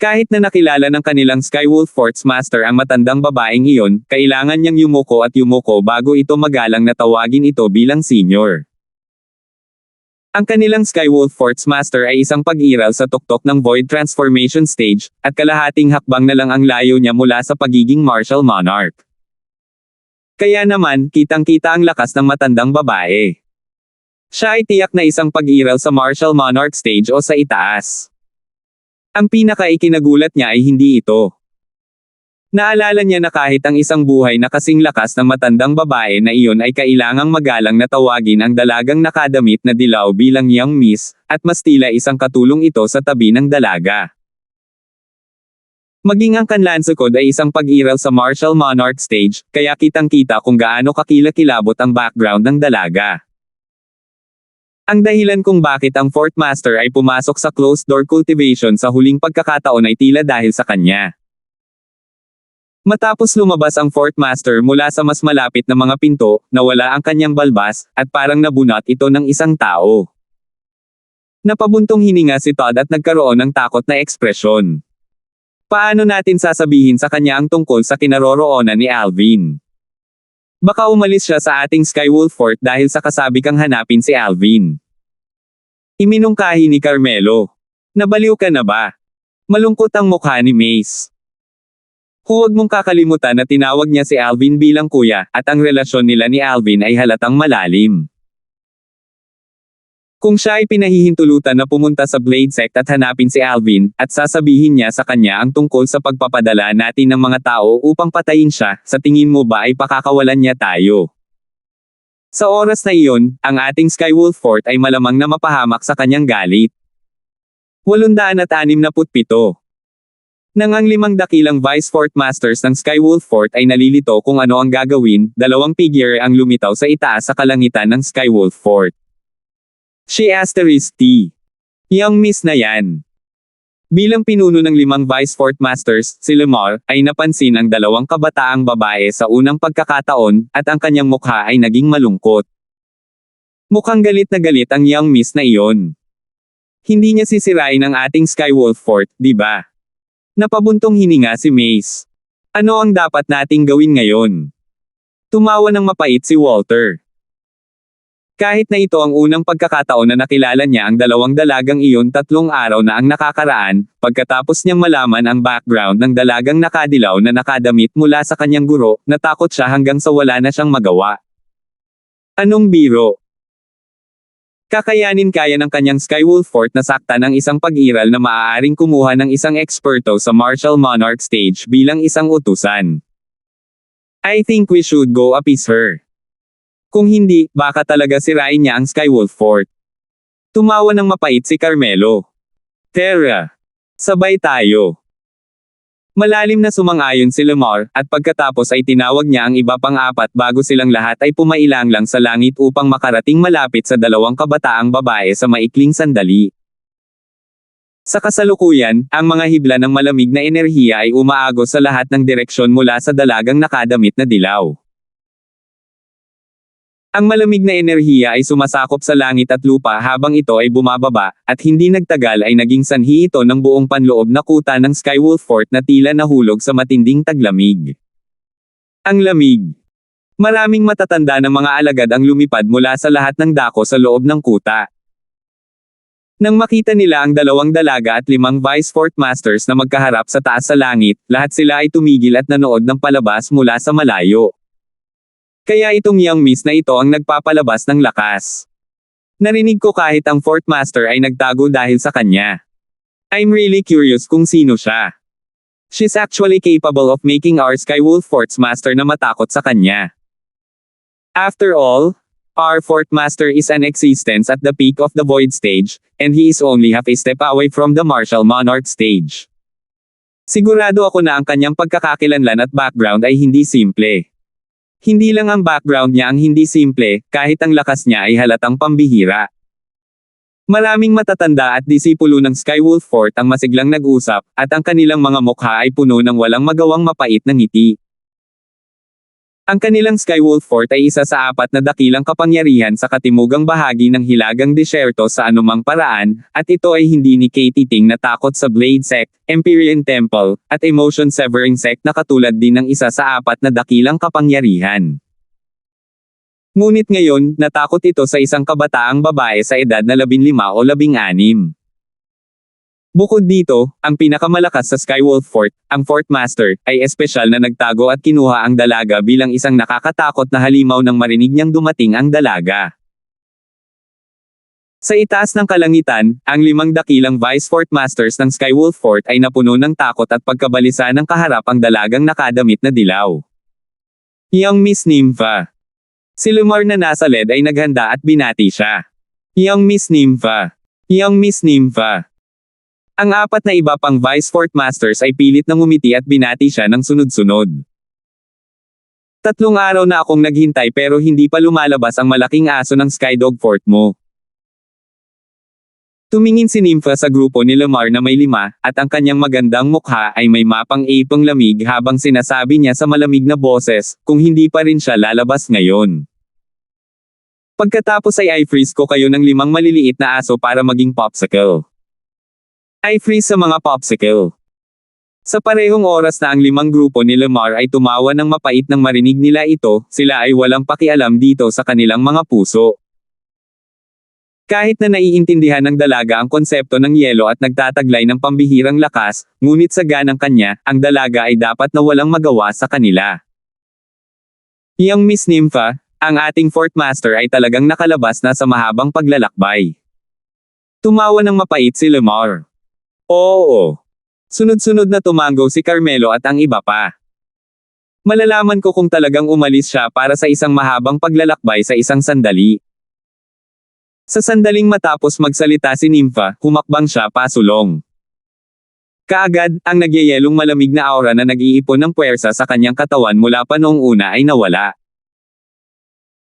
Kahit na nakilala ng kanilang Skywolf Fort's Master ang matandang babaeng iyon, kailangan niyang yumuko at yumuko bago ito magalang na tawagin ito bilang senior. Ang kanilang Skywolf Fort's Master ay isang pag-iral sa tuktok ng Void Transformation Stage, at kalahating hakbang na lang ang layo niya mula sa pagiging Martial Monarch. Kaya naman, kitang-kita ang lakas ng matandang babae. Siya ay tiyak na isang pag-iral sa Martial Monarch Stage o sa itaas. Ang pinaka-ikinagulat niya ay hindi ito. Naalala niya na kahit ang isang buhay na kasing lakas ng matandang babae na iyon ay kailangang magalang na tawagin ang dalagang nakadamit na dilaw bilang Young Miss, at mas tila isang katulong ito sa tabi ng dalaga. Maging ang kanlansukod ay isang pag-iral sa Martial Monarch Stage, kaya kitang-kita kung gaano kakilakilabot ang background ng dalaga. Ang dahilan kung bakit ang Fort Master ay pumasok sa closed-door cultivation sa huling pagkakataon ay tila dahil sa kanya. Matapos lumabas ang Fort Master mula sa mas malapit na mga pinto, nawala ang kanyang balbas, at parang nabunot ito ng isang tao. Napabuntong hininga si Todd at nagkaroon ng takot na ekspresyon. Paano natin sasabihin sa kanya ang tungkol sa kinaroroonan ni Alvin? Baka umalis siya sa ating Skywolf Fort dahil sa kasabikang hanapin si Alvin. Iminungkahi ni Carmelo. Nabaliw ka na ba? Malungkot ang mukha ni Mace. Huwag mong kakalimutan na tinawag niya si Alvin bilang kuya, at ang relasyon nila ni Alvin ay halatang malalim. Kung siya ay pinahihintulutan na pumunta sa Blade Sect at hanapin si Alvin, at sasabihin niya sa kanya ang tungkol sa pagpapadala natin ng mga tao upang patayin siya, sa tingin mo ba ay pakakawalan niya tayo? Sa oras na iyon, ang ating Skywolf Fort ay malamang na mapahamak sa kanyang galit. 867. Nang ang 5 dakilang Vice Fort Masters ng Skywolf Fort ay nalilito kung ano ang gagawin, 2 figure ang lumitaw sa itaas sa kalangitan ng Skywolf Fort. She asterisk T. Young Miss na yan. Bilang pinuno ng 5 Vice Fort Masters, si Lemar, ay napansin ang 2 kabataang babae sa unang pagkakataon, at ang kanyang mukha ay naging malungkot. Mukhang galit na galit ang Young Miss na iyon. Hindi niya sisirain ang ating Skywolf Fort, di ba? Napabuntong hininga si Mace. Ano ang dapat nating gawin ngayon? Tumawa ng mapait si Walter. Kahit na ito ang unang pagkakataon na nakilala niya ang 2 dalagang iyon 3 araw na ang nakakaraan, pagkatapos niyang malaman ang background ng dalagang nakadilaw na nakadamit mula sa kanyang guro, natakot siya hanggang sa wala na siyang magawa. Anong biro? Kakayanin kaya ng kanyang Skywolf Fort na saktan ng isang pag-iral na maaaring kumuha ng isang eksperto sa Martial Monarch Stage bilang isang utusan. I think we should go appease her. Kung hindi, baka talaga sirain niya ang Skywolf Fort. Tumawa ng mapait si Carmelo. Tara. Sabay tayo. Malalim na sumang-ayon si Lemar, at pagkatapos ay tinawag niya ang iba pang 4 bago silang lahat ay pumailang lang sa langit upang makarating malapit sa 2 kabataang babae sa maikling sandali. Sa kasalukuyan, ang mga hibla ng malamig na enerhiya ay umaagos sa lahat ng direksyon mula sa dalagang nakadamit na dilaw. Ang malamig na enerhiya ay sumasakop sa langit at lupa habang ito ay bumababa, at hindi nagtagal ay naging sanhi ito ng buong panloob na kuta ng Skywolf Fort na tila nahulog sa matinding taglamig. Ang lamig. Maraming matatanda na mga alagad ang lumipad mula sa lahat ng dako sa loob ng kuta. Nang makita nila ang 2 dalaga at 5 Vice Fort Masters na magkaharap sa taas sa langit, lahat sila ay tumigil at nanood ng palabas mula sa malayo. Kaya itong young miss na ito ang nagpapalabas ng lakas. Narinig ko kahit ang Fort Master ay nagtago dahil sa kanya. I'm really curious kung sino siya. She's actually capable of making our Skywolf Fort's Master na matakot sa kanya. After all, our Fort Master is an existence at the peak of the Void stage, and he is only half a step away from the Martial Monarch stage. Sigurado ako na ang kanyang pagkakakilanlan at background ay hindi simple. Hindi lang ang background niya ang hindi simple, kahit ang lakas niya ay halatang pambihira. Maraming matatanda at disipulo ng Skywolf Fort ang masiglang nag-usap, at ang kanilang mga mukha ay puno ng walang magawang mapait na ngiti. Ang kanilang Skywolf Fort ay isa sa 4 na dakilang kapangyarihan sa katimugang bahagi ng Hilagang Disyerto sa anumang paraan, at ito ay hindi ni Katie Ting na takot sa Blade Sect, Empyrean Temple, at Emotion Severing Sect na katulad din ng isa sa 4 na dakilang kapangyarihan. Ngunit ngayon, natakot ito sa isang kabataang babae sa edad na 15 o 16. Bukod dito, ang pinakamalakas sa Skywolf Fort, ang Fort Master, ay espesyal na nagtago at kinuha ang dalaga bilang isang nakakatakot na halimaw nang marinig niyang dumating ang dalaga. Sa itaas ng kalangitan, ang 5 dakilang Vice Fort Masters ng Skywolf Fort ay napuno ng takot at pagkabalisa ng kaharap ang dalagang nakadamit na dilaw. Young Miss Nympha. Si Lumar na nasa LED ay naghanda at binati siya. Young Miss Nympha. Young Miss Nympha. Ang 4 na iba pang Vice Fort Masters ay pilit na ngumiti at binati siya ng sunod-sunod. 3 araw na akong naghintay pero hindi pa lumalabas ang malaking aso ng Skydog Fort mo. Tumingin si Nympha sa grupo ni Lamar na may 5, at ang kanyang magandang mukha ay may mapang ipang lamig habang sinasabi niya sa malamig na boses, kung hindi pa rin siya lalabas ngayon. Pagkatapos ay i-freeze ko kayo ng 5 maliliit na aso para maging popsicle. I-freeze sa mga popsicle. Sa parehong oras na ang 5 grupo ni Lamar ay tumawa ng mapait nang marinig nila ito, sila ay walang pakialam dito sa kanilang mga puso. Kahit na naiintindihan ng dalaga ang konsepto ng yelo at nagtataglay ng pambihirang lakas, ngunit sa ganang kanya, ang dalaga ay dapat na walang magawa sa kanila. Young Miss Nympha, ang ating Fort Master ay talagang nakalabas na sa mahabang paglalakbay. Tumawa ng mapait si Lamar. Oo. Sunod-sunod na tumango si Carmelo at ang iba pa. Malalaman ko kung talagang umalis siya para sa isang mahabang paglalakbay sa isang sandali. Sa sandaling matapos magsalita si Nympha, humakbang siya pasulong. Kaagad, ang nagyayelong malamig na aura na nag-iipon ng puwersa sa kanyang katawan mula pa noong una ay nawala.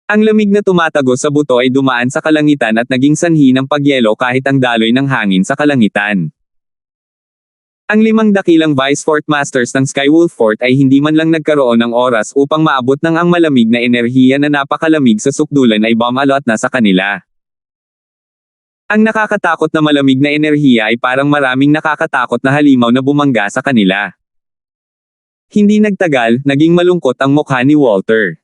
Ang lamig na tumatago sa buto ay dumaan sa kalangitan at naging sanhi ng pagyelo kahit ang daloy ng hangin sa kalangitan. Ang 5 dakilang Vice Fort Masters ng Skywolf Fort ay hindi man lang nagkaroon ng oras upang maabot ng ang malamig na enerhiya na napakalamig sa sukdulan ay bumalot na sa kanila. Ang nakakatakot na malamig na enerhiya ay parang maraming nakakatakot na halimaw na bumangga sa kanila. Hindi nagtagal, naging malungkot ang mukha ni Walter.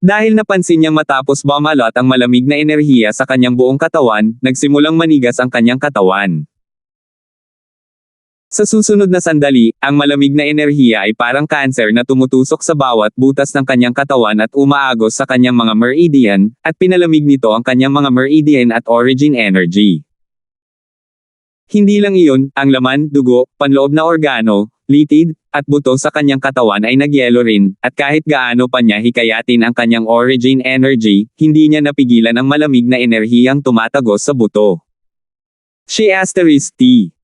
Dahil napansin niyang matapos bumalot ang malamig na enerhiya sa kanyang buong katawan, nagsimulang manigas ang kanyang katawan. Sa susunod na sandali, ang malamig na enerhiya ay parang kanser na tumutusok sa bawat butas ng kanyang katawan at umaagos sa kanyang mga meridian, at pinalamig nito ang kanyang mga meridian at origin energy. Hindi lang iyon, ang laman, dugo, panloob na organo, litid, at buto sa kanyang katawan ay nagyelo rin, at kahit gaano pa niya hikayatin ang kanyang origin energy, hindi niya napigilan ang malamig na enerhiyang tumatagos sa buto. She asterisk T.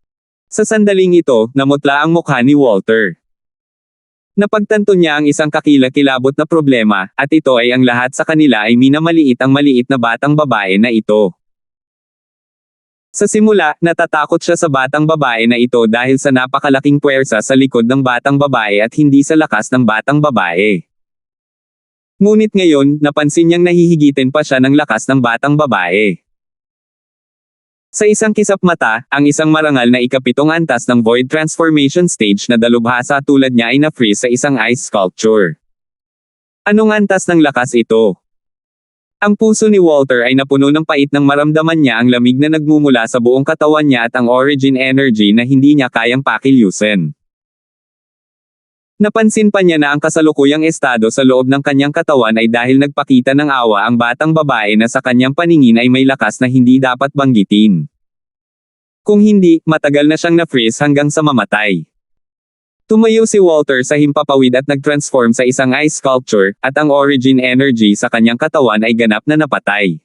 Sa sandaling ito, namutla ang mukha ni Walter. Napagtanto niya ang isang kakilakilabot na problema, at ito ay ang lahat sa kanila ay minamaliit ang maliit na batang babae na ito. Sa simula, natatakot siya sa batang babae na ito dahil sa napakalaking puwersa sa likod ng batang babae at hindi sa lakas ng batang babae. Ngunit ngayon, napansin niyang nahihigitin pa siya ng lakas ng batang babae. Sa isang kisap mata, ang isang marangal na ika-7 antas ng Void Transformation Stage na dalubhasa tulad niya ay na-freeze sa isang ice sculpture. Anong antas ng lakas ito? Ang puso ni Walter ay napuno ng pait nang maramdaman niya ang lamig na nagmumula sa buong katawan niya at ang origin energy na hindi niya kayang pakilusin. Napansin pa niya na ang kasalukuyang estado sa loob ng kanyang katawan ay dahil nagpakita ng awa ang batang babae na sa kanyang paningin ay may lakas na hindi dapat banggitin. Kung hindi, matagal na siyang na-freeze hanggang sa mamatay. Tumayo si Walter sa himpapawid at nag-transform sa isang ice sculpture, at ang origin energy sa kanyang katawan ay ganap na napatay.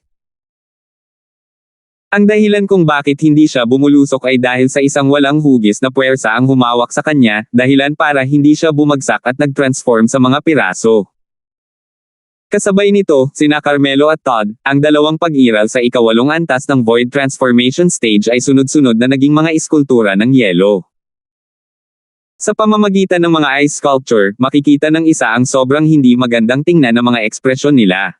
Ang dahilan kung bakit hindi siya bumulusok ay dahil sa isang walang hugis na puwersa ang humawak sa kanya, dahilan para hindi siya bumagsak at nag-transform sa mga piraso. Kasabay nito, sina Carmelo at Todd, ang dalawang pag-iral sa ikawalong antas ng Void Transformation Stage ay sunod-sunod na naging mga iskultura ng yelo. Sa pamamagitan ng mga ice sculpture, makikita ng isa ang sobrang hindi magandang tingnan ng mga ekspresyon nila.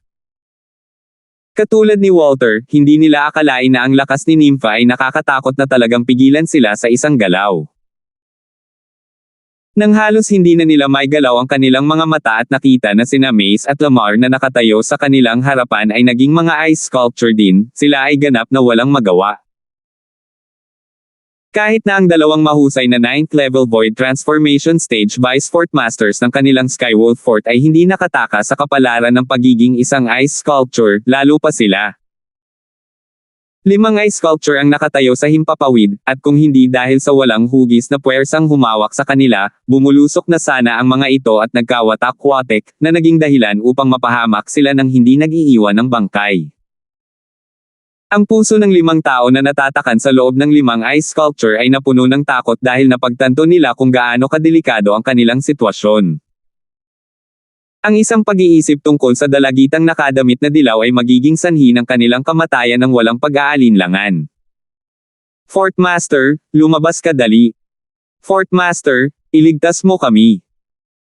Katulad ni Walter, hindi nila akalain na ang lakas ni Nympha ay nakakatakot na talagang pigilan sila sa isang galaw. Nang halos hindi na nila maigalaw ang kanilang mga mata at nakita na sina Mace at Lamar na nakatayo sa kanilang harapan ay naging mga ice sculpture din, sila ay ganap na walang magawa. Kahit na ang dalawang mahusay na 9th level Void Transformation Stage Vice Fort Masters ng kanilang Skywolf Fort ay hindi nakataka sa kapalaran ng pagiging isang ice sculpture, lalo pa sila. 5 ice sculpture ang nakatayo sa himpapawid, at kung hindi dahil sa walang hugis na puwersang humawak sa kanila, bumulusok na sana ang mga ito at nagkawatak-watek, na naging dahilan upang mapahamak sila ng hindi nag-iiwan ng bangkay. Ang puso ng 5 tao na natatakan sa loob ng 5 ice sculpture ay napuno ng takot dahil napagtanto nila kung gaano kadelikado ang kanilang sitwasyon. Ang isang pag-iisip tungkol sa dalagitang nakadamit na dilaw ay magiging sanhi ng kanilang kamatayan ng walang pag-aalinlangan. Fort Master, lumabas ka dali. Fort Master, iligtas mo kami.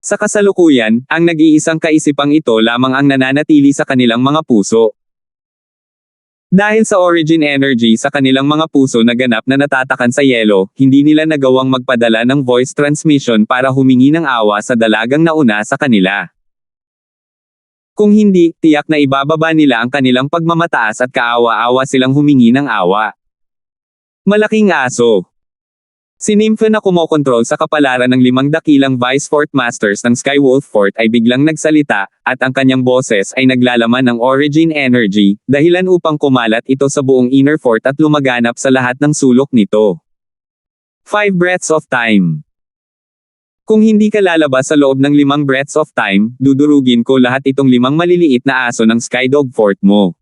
Sa kasalukuyan, ang nag-iisang kaisipang ito lamang ang nananatili sa kanilang mga puso. Dahil sa origin energy sa kanilang mga puso na ganap na natatakan sa yelo, hindi nila nagawang magpadala ng voice transmission para humingi ng awa sa dalagang nauna sa kanila. Kung hindi, tiyak na ibababa nila ang kanilang pagmamataas at kaawa-awa silang humingi ng awa. Malaking aso. Si Nympha na kumokontrol sa kapalaran ng 5 dakilang Vice Fort Masters ng Skywolf Fort ay biglang nagsalita, at ang kanyang boses ay naglalaman ng origin energy, dahilan upang kumalat ito sa buong inner fort at lumaganap sa lahat ng sulok nito. 5 breaths of time. Kung hindi ka lalabas sa loob ng 5 breaths of time, dudurugin ko lahat itong 5 maliliit na aso ng Skydog Fort mo.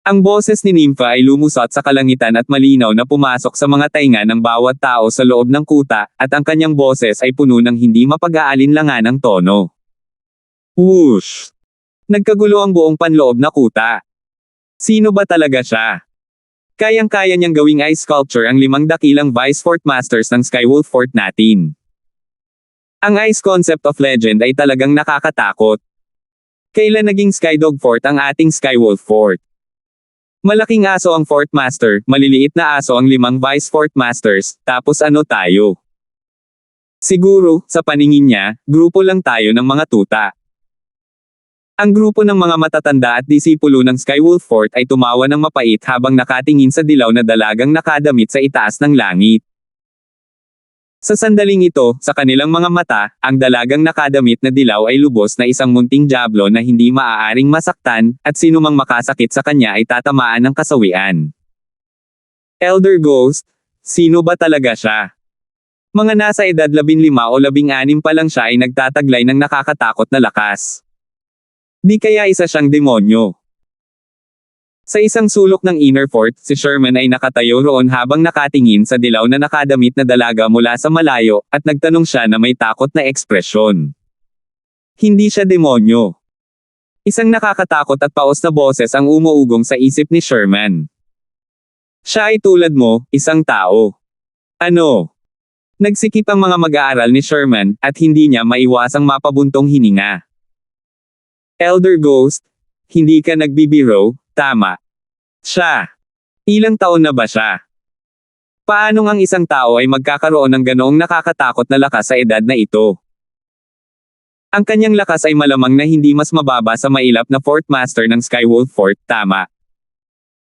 Ang boses ni Nympha ay lumusot sa kalangitan at malinaw na pumasok sa mga tainga ng bawat tao sa loob ng kuta, at ang kanyang boses ay puno ng hindi mapag-aalinlangan ng tono. Whoosh! Nagkagulo ang buong panloob na kuta. Sino ba talaga siya? Kayang-kaya niyang gawing ice sculpture ang 5 dakilang Vice Fort Masters ng Skywolf Fort natin. Ang ice concept of legend ay talagang nakakatakot. Kailan naging Skydog Fort ang ating Skywolf Fort? Malaking aso ang Fort Master, maliliit na aso ang 5 Vice Fort Masters, tapos ano tayo? Siguro, sa paningin niya, grupo lang tayo ng mga tuta. Ang grupo ng mga matatanda at disipulo ng Skywolf Fort ay tumawa ng mapait habang nakatingin sa dilaw na dalagang nakadamit sa itaas ng langit. Sa sandaling ito, sa kanilang mga mata, ang dalagang nakadamit na dilaw ay lubos na isang munting diablo na hindi maaaring masaktan, at sinumang makasakit sa kanya ay tatamaan ng kasawian. Elder Ghost, sino ba talaga siya? Mga nasa edad 15 o 16 pa lang siya ay nagtataglay ng nakakatakot na lakas. Di kaya isa siyang demonyo. Sa isang sulok ng inner fort, si Sherman ay nakatayo roon habang nakatingin sa dilaw na nakadamit na dalaga mula sa malayo, at nagtanong siya na may takot na ekspresyon. Hindi siya demonyo. Isang nakakatakot at paos na boses ang umuugong sa isip ni Sherman. Siya ay tulad mo, isang tao. Ano? Nagsikip ang mga mag-aaral ni Sherman, at hindi niya maiwasang mapabuntong hininga. Elder Ghost, hindi ka nagbibiro, tama. Siya. Ilang taon na ba siya? Paano ang isang tao ay magkakaroon ng ganoong nakakatakot na lakas sa edad na ito? Ang kanyang lakas ay malamang na hindi mas mababa sa mailap na Fort Master ng Skywolf Fort, tama?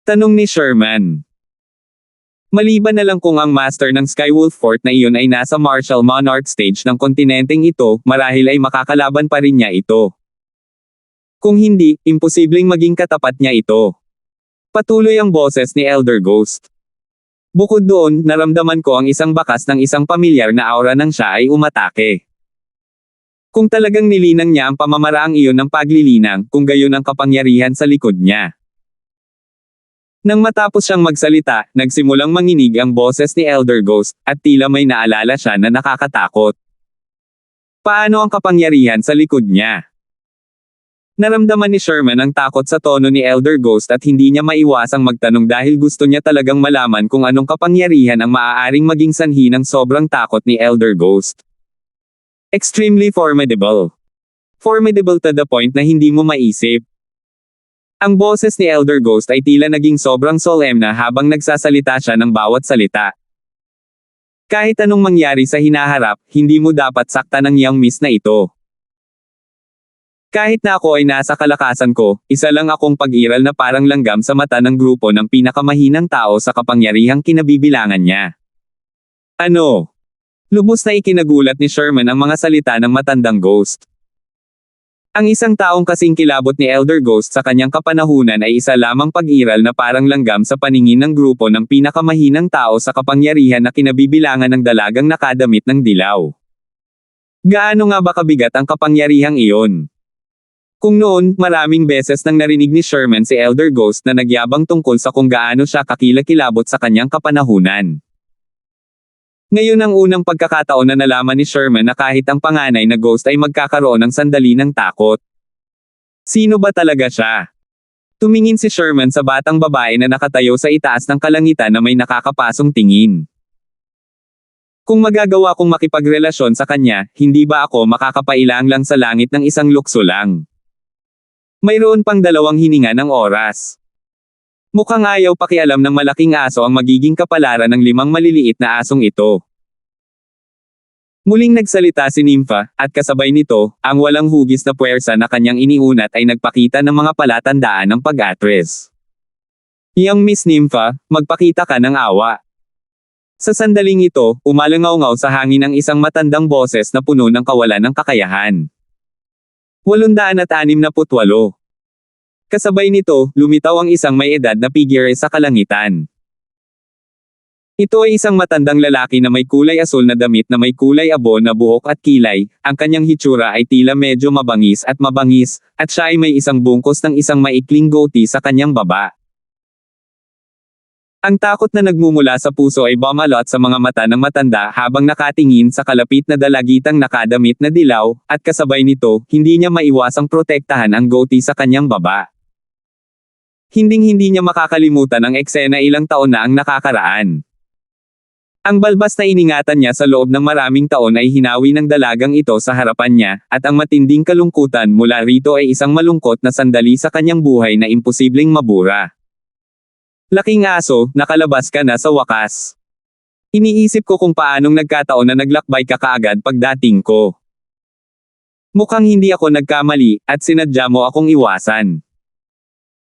Tanong ni Sherman. Maliban na lang kung ang master ng Skywolf Fort na iyon ay nasa martial monarch stage ng kontinenteng ito, marahil ay makakalaban pa rin niya ito. Kung hindi, imposibleng maging katapat niya ito. Patuloy ang boses ni Elder Ghost. Bukod doon, naramdaman ko ang isang bakas ng isang pamilyar na aura nang siya ay umatake. Kung talagang nilinang niya ang pamamaraang iyon ng paglilinang, kung gayon ang kapangyarihan sa likod niya. Nang matapos siyang magsalita, nagsimulang manginig ang boses ni Elder Ghost, at tila may naalala siya na nakakatakot. Paano ang kapangyarihan sa likod niya? Naramdaman ni Sherman ang takot sa tono ni Elder Ghost at hindi niya maiwasang magtanong dahil gusto niya talagang malaman kung anong kapangyarihan ang maaaring maging sanhi ng sobrang takot ni Elder Ghost. Extremely formidable. Formidable to the point na hindi mo maisip. Ang boses ni Elder Ghost ay tila naging sobrang solemn na habang nagsasalita siya ng bawat salita. Kahit anong mangyari sa hinaharap, hindi mo dapat saktan ang young miss na ito. Kahit na ako ay nasa kalakasan ko, isa lang akong pag-iral na parang langgam sa mata ng grupo ng pinakamahinang tao sa kapangyarihang kinabibilangan niya. Ano? Lubos na ikinagulat ni Sherman ang mga salita ng matandang ghost. Ang isang taong kasing kilabot ni Elder Ghost sa kanyang kapanahunan ay isa lamang pag-iral na parang langgam sa paningin ng grupo ng pinakamahinang tao sa kapangyarihan na kinabibilangan ng dalagang nakadamit ng dilaw. Gaano nga ba kabigat ang kapangyarihang iyon? Kung noon, maraming beses nang narinig ni Sherman si Elder Ghost na nagyabang tungkol sa kung gaano siya kakilakilabot sa kanyang kapanahunan. Ngayon ang unang pagkakataon na nalaman ni Sherman na kahit ang panganay na ghost ay magkakaroon ng sandali ng takot. Sino ba talaga siya? Tumingin si Sherman sa batang babae na nakatayo sa itaas ng kalangitan na may nakakapasong tingin. Kung magagawa kong makipagrelasyon sa kanya, hindi ba ako makakapailang lang sa langit ng isang lukso lang? Mayroon pang 2 hininga ng oras. Mukhang ayaw pakialam ng malaking aso ang magiging kapalaran ng 5 maliliit na asong ito. Muling nagsalita si Nympha, at kasabay nito, ang walang hugis na puwersa na kanyang iniunat ay nagpakita ng mga palatandaan ng pag-atres. Young Miss Nympha, magpakita ka ng awa. Sa sandaling ito, umalangaw-ngaw sa hangin ang isang matandang boses na puno ng kawalan ng kakayahan. 868. Kasabay nito, lumitaw ang isang may edad na figure sa kalangitan. Ito ay isang matandang lalaki na may kulay asul na damit na may kulay abo na buhok at kilay, ang kanyang hitsura ay tila medyo mabangis, at siya ay may isang bungkos ng isang maikling goatee sa kanyang baba. Ang takot na nagmumula sa puso ay bumalot sa mga mata ng matanda habang nakatingin sa kalapit na dalagitang nakadamit na dilaw, at kasabay nito, hindi niya maiwasang protektahan ang goatee sa kanyang baba. Hinding-hindi niya makakalimutan ang eksena ilang taon na ang nakakaraan. Ang balbas na iningatan niya sa loob ng maraming taon ay hinawi ng dalagang ito sa harapan niya, at ang matinding kalungkutan mula rito ay isang malungkot na sandali sa kanyang buhay na imposibleng mabura. Laking aso, nakalabas ka na sa wakas. Iniisip ko kung paanong nagkataon na naglakbay ka kaagad pagdating ko. Mukhang hindi ako nagkamali, at sinadya mo akong iwasan.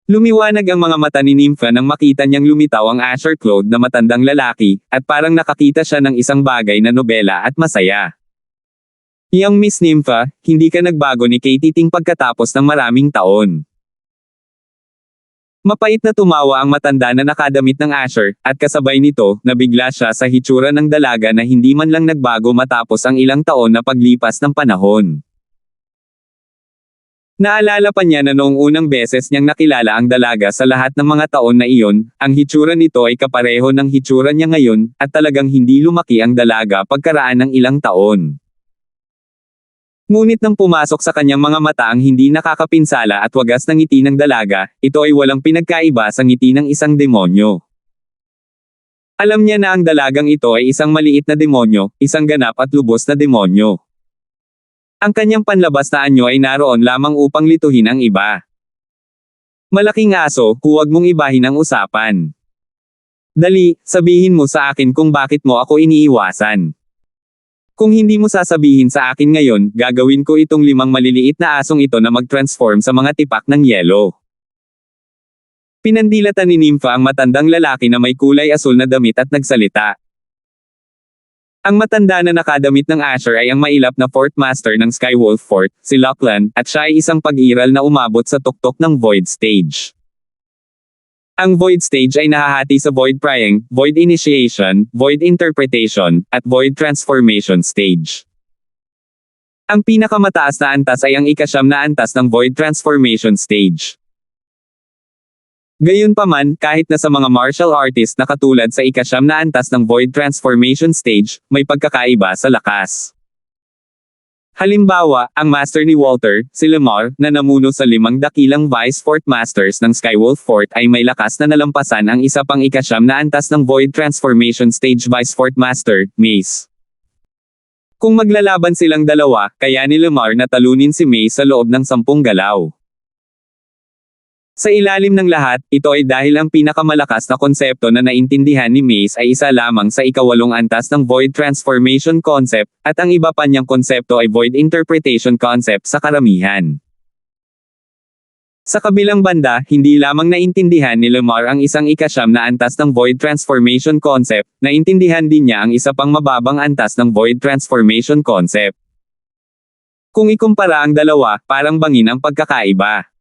Lumiwanag ang mga mata ni Nympha nang makita niyang lumitaw ang Asher Claude na matandang lalaki, at parang nakakita siya ng isang bagay na nobela at masaya. Young Miss Nympha, hindi ka nagbago ni Katie Ting pagkatapos ng maraming taon. Mapait na tumawa ang matanda na nakadamit ng Asher, at kasabay nito, nabigla siya sa hitsura ng dalaga na hindi man lang nagbago matapos ang ilang taon na paglipas ng panahon. Naalala pa niya na noong unang beses niyang nakilala ang dalaga sa lahat ng mga taon na iyon, ang hitsura nito ay kapareho ng hitsura niya ngayon, at talagang hindi lumaki ang dalaga pagkaraan ng ilang taon. Ngunit nang pumasok sa kanyang mga mata ang hindi nakakapinsala at wagas ng ngiti ng dalaga, ito ay walang pinagkaiba sa ngiti ng isang demonyo. Alam niya na ang dalagang ito ay isang maliit na demonyo, isang ganap at lubos na demonyo. Ang kanyang panlabas na anyo ay naroon lamang upang lituhin ang iba. Malaking aso, huwag mong ibahin ang usapan. Dali, sabihin mo sa akin kung bakit mo ako iniiwasan. Kung hindi mo sasabihin sa akin ngayon, gagawin ko itong 5 maliliit na asong ito na mag-transform sa mga tipak ng yelo. Pinandilatan ni Nympha ang matandang lalaki na may kulay asul na damit at nagsalita. Ang matanda na nakadamit ng Asher ay ang mailap na Fort Master ng Skywolf Fort, si Lachlan, at siya ay isang pag-iral na umabot sa tuktok ng Void Stage. Ang Void Stage ay nahahati sa Void Prying, Void Initiation, Void Interpretation, at Void Transformation Stage. Ang pinakamataas na antas ay ang ika-9 na antas ng Void Transformation Stage. Gayunpaman, kahit na sa mga martial artist na katulad sa ika-9 na antas ng Void Transformation Stage, may pagkakaiba sa lakas. Halimbawa, ang master ni Walter, si Lemar, na namuno sa 5 dakilang Vice Fort Masters ng Skywolf Fort ay may lakas na nalampasan ang isa pang ika-9 na antas ng Void Transformation Stage Vice Fort Master, Mace. Kung maglalaban silang dalawa, kaya ni Lemar na talunin si Mace sa loob ng 10 galaw. Sa ilalim ng lahat, ito ay dahil ang pinakamalakas na konsepto na naintindihan ni Mace ay isa lamang sa ika-8 antas ng Void Transformation Concept, at ang iba pa niyang konsepto ay Void Interpretation Concept sa karamihan. Sa kabilang banda, hindi lamang naintindihan ni Lemar ang isang ika-9 na antas ng Void Transformation Concept, naintindihan din niya ang isa pang mababang antas ng Void Transformation Concept. Kung ikumpara ang dalawa, parang bangin ang pagkakaiba.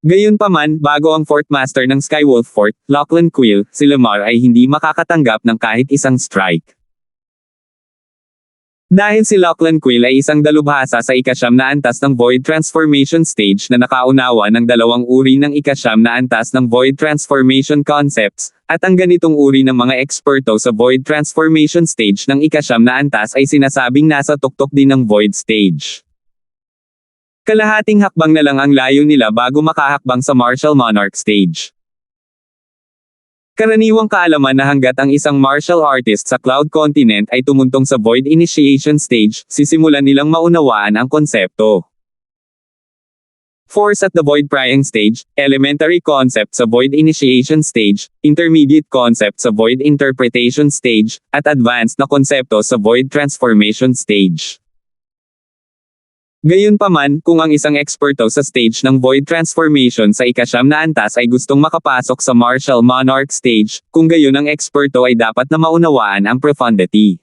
Gayunpaman, bago ang Fort Master ng Skywolf Fort, Lachlan Quill, si Lemar ay hindi makakatanggap ng kahit isang strike. Dahil si Lachlan Quill ay isang dalubhasa sa ika-9 na antas ng Void Transformation Stage na nakaunawa ng dalawang uri ng ika-9 na antas ng Void Transformation Concepts, at ang ganitong uri ng mga eksperto sa Void Transformation Stage ng ika-9 na antas ay sinasabing nasa tuktok din ng Void Stage. Kalahating hakbang na lang ang layo nila bago makahakbang sa Martial Monarch Stage. Karaniwang kaalaman na hanggat ang isang martial artist sa Cloud Continent ay tumuntong sa Void Initiation Stage, sisimulan nilang maunawaan ang konsepto. Force at the Void Prying Stage, Elementary Concept sa Void Initiation Stage, Intermediate Concept sa Void Interpretation Stage, at Advanced na konsepto sa Void Transformation Stage. Gayunpaman, kung ang isang eksperto sa stage ng Void Transformation sa ika-9 na antas ay gustong makapasok sa Martial Monarch Stage, kung gayon ang eksperto ay dapat na maunawaan ang profundity.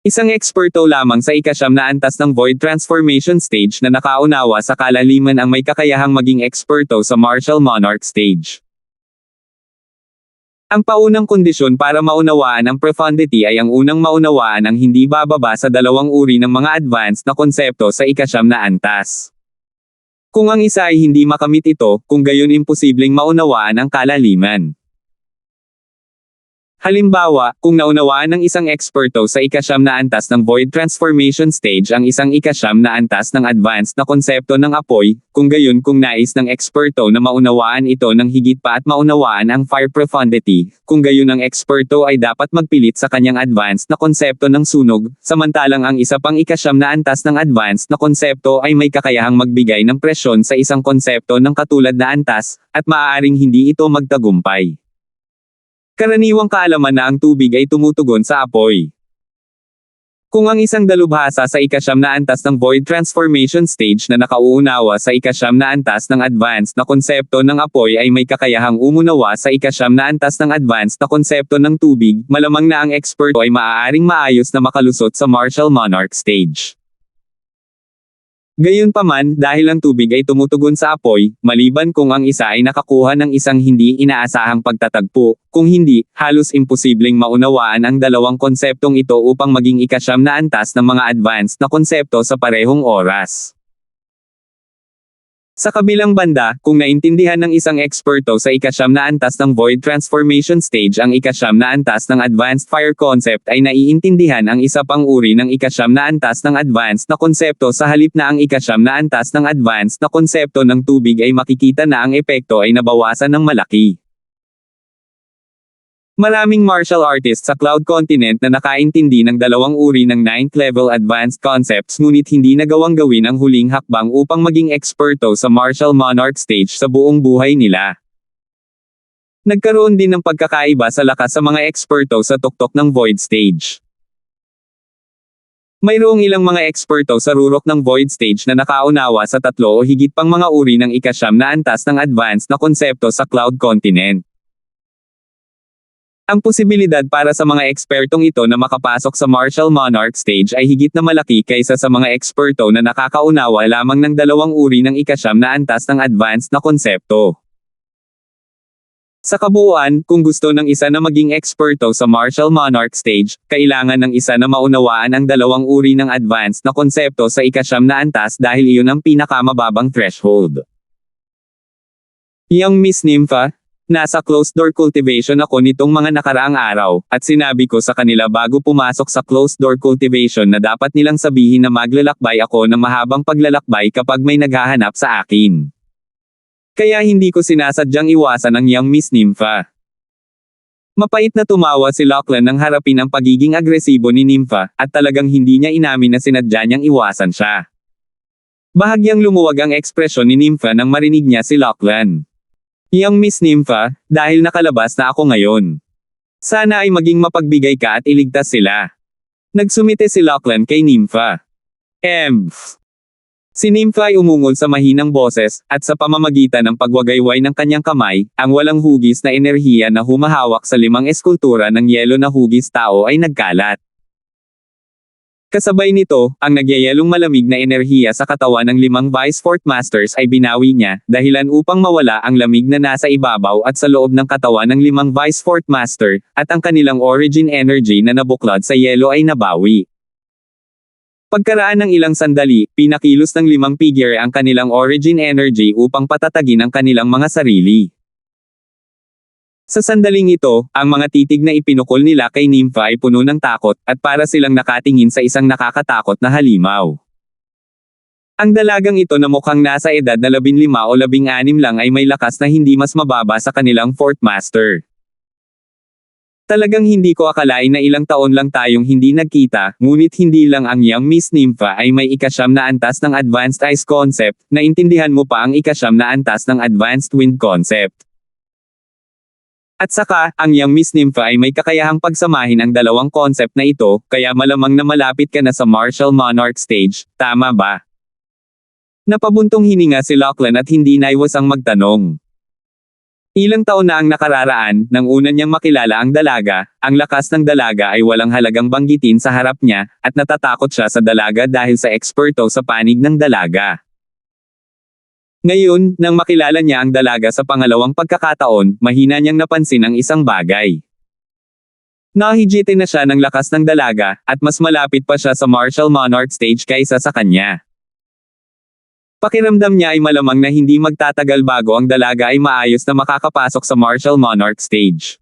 Isang eksperto lamang sa ika-9 na antas ng Void Transformation Stage na nakaunawa sa kalaliman ang may kakayahang maging eksperto sa Martial Monarch Stage. Ang paunang kondisyon para maunawaan ang profundity ay ang unang maunawaan ang hindi bababa sa dalawang uri ng mga advanced na konsepto sa ika-9 na antas. Kung ang isa ay hindi makamit ito, kung gayon imposibleng maunawaan ang kalaliman. Halimbawa, kung naunawaan ng isang eksperto sa ika-9 na antas ng Void Transformation Stage ang isang ika-9 na antas ng advanced na konsepto ng apoy, kung gayon kung nais ng eksperto na maunawaan ito ng higit pa at maunawaan ang fire profundity, kung gayon ang eksperto ay dapat magpilit sa kanyang advanced na konsepto ng sunog, samantalang ang isa pang ika-9 na antas ng advanced na konsepto ay may kakayahang magbigay ng presyon sa isang konsepto ng katulad na antas, at maaaring hindi ito magtagumpay. Karaniwang kaalaman na ang tubig ay tumutugon sa apoy. Kung ang isang dalubhasa sa ika-9 na antas ng Void Transformation Stage na nakauunawa sa ika-9 na antas ng advanced na konsepto ng apoy ay may kakayahang umunawa sa ika-9 na antas ng advanced na konsepto ng tubig, malamang na ang eksperto ay maaaring maayos na makalusot sa Martial Monarch Stage. Gayunpaman, dahil ang tubig ay tumutugon sa apoy, maliban kung ang isa ay nakakuha ng isang hindi inaasahang pagtatagpo, kung hindi, halos imposibleng maunawaan ang dalawang konseptong ito upang maging ika-9 na antas ng mga advanced na konsepto sa parehong oras. Sa kabilang banda, kung naintindihan ng isang eksperto sa ika-9 na antas ng Void Transformation Stage ang ika-9 na antas ng Advanced Fire Concept ay naiintindihan ang isa pang uri ng ika-9 na antas ng advanced na konsepto sa halip na ang ika-9 na antas ng advanced na konsepto ng tubig ay makikita na ang epekto ay nabawasan ng malaki. Maraming martial artists sa Cloud Continent na nakaintindi ng dalawang uri ng 9th level advanced concepts ngunit hindi nagawang gawin ang huling hakbang upang maging eksperto sa Martial Monarch Stage sa buong buhay nila. Nagkaroon din ng pagkakaiba sa lakas sa mga eksperto sa tuktok ng Void Stage. Mayroong ilang mga eksperto sa rurok ng void stage na nakaunawa sa 3 o higit pang mga uri ng ika-9 na antas ng advanced na konsepto sa cloud continent. Ang posibilidad para sa mga ekspertong ito na makapasok sa Martial Monarch stage ay higit na malaki kaysa sa mga eksperto na nakakaunawa lamang ng 2 uri ng ika-9 na antas ng advanced na konsepto. Sa kabuuan, kung gusto ng isa na maging eksperto sa Martial Monarch stage, kailangan ng isa na maunawaan ang 2 uri ng advanced na konsepto sa ika-9 na antas dahil iyon ang pinakamababang threshold. Young Miss Nympha, nasa closed-door cultivation ako nitong mga nakaraang araw, at sinabi ko sa kanila bago pumasok sa closed-door cultivation na dapat nilang sabihin na maglalakbay ako ng mahabang paglalakbay kapag may naghahanap sa akin. Kaya hindi ko sinasadyang iwasan ang Young Miss Nympha. Mapait na tumawa si Lachlan nang harapin ang pagiging agresibo ni Nympha, at talagang hindi niya inamin na sinadya niyang iwasan siya. Bahagyang lumuwag ang ekspresyon ni Nympha nang marinig niya si Lachlan. Young Miss Nympha, dahil nakalabas na ako ngayon. Sana ay maging mapagbigay ka at iligtas sila. Nagsumite si Lachlan kay Nympha. Si Nympha ay umungol sa mahinang boses, at sa pamamagitan ng pagwagayway ng kanyang kamay, ang walang hugis na enerhiya na humahawak sa 5 eskultura ng yelo na hugis tao ay nagkalat. Kasabay nito, ang nagyayelong malamig na enerhiya sa katawan ng 5 Vice Fort Masters ay binawi niya, dahilan upang mawala ang lamig na nasa ibabaw at sa loob ng katawan ng 5 Vice Fort Master, at ang kanilang origin energy na nabuklod sa yelo ay nabawi. Pagkaraan ng ilang sandali, pinakilos ng 5 figure ang kanilang origin energy upang patatagin ang kanilang mga sarili. Sa sandaling ito, ang mga titig na ipinukol nila kay Nympha ay puno ng takot, at para silang nakatingin sa isang nakakatakot na halimaw. Ang dalagang ito na mukhang nasa edad na 15 o 16 lang ay may lakas na hindi mas mababa sa kanilang Fort Master. Talagang hindi ko akalain na ilang taon lang tayong hindi nagkita, ngunit hindi lang ang Young Miss Nympha ay may ika-9 na antas ng Advanced Ice Concept, naintindihan mo pa ang ika-9 na antas ng Advanced Wind Concept. At saka, ang Young Miss Nympha ay may kakayahang pagsamahin ang 2 concept na ito, kaya malamang na malapit ka na sa Martial Monarch stage, tama ba? Napabuntong hininga si Lachlan at hindi naiwasang magtanong. Ilang taon na ang nakararaan, nang una niyang makilala ang dalaga, ang lakas ng dalaga ay walang halagang banggitin sa harap niya, at natatakot siya sa dalaga dahil sa eksperto sa panig ng dalaga. Ngayon, nang makilala niya ang dalaga sa pangalawang pagkakataon, mahina niyang napansin ang isang bagay. Nahijitin na siya ng lakas ng dalaga, at mas malapit pa siya sa Martial Monarch stage kaysa sa kanya. Pakiramdam niya ay malamang na hindi magtatagal bago ang dalaga ay maayos na makakapasok sa Martial Monarch stage.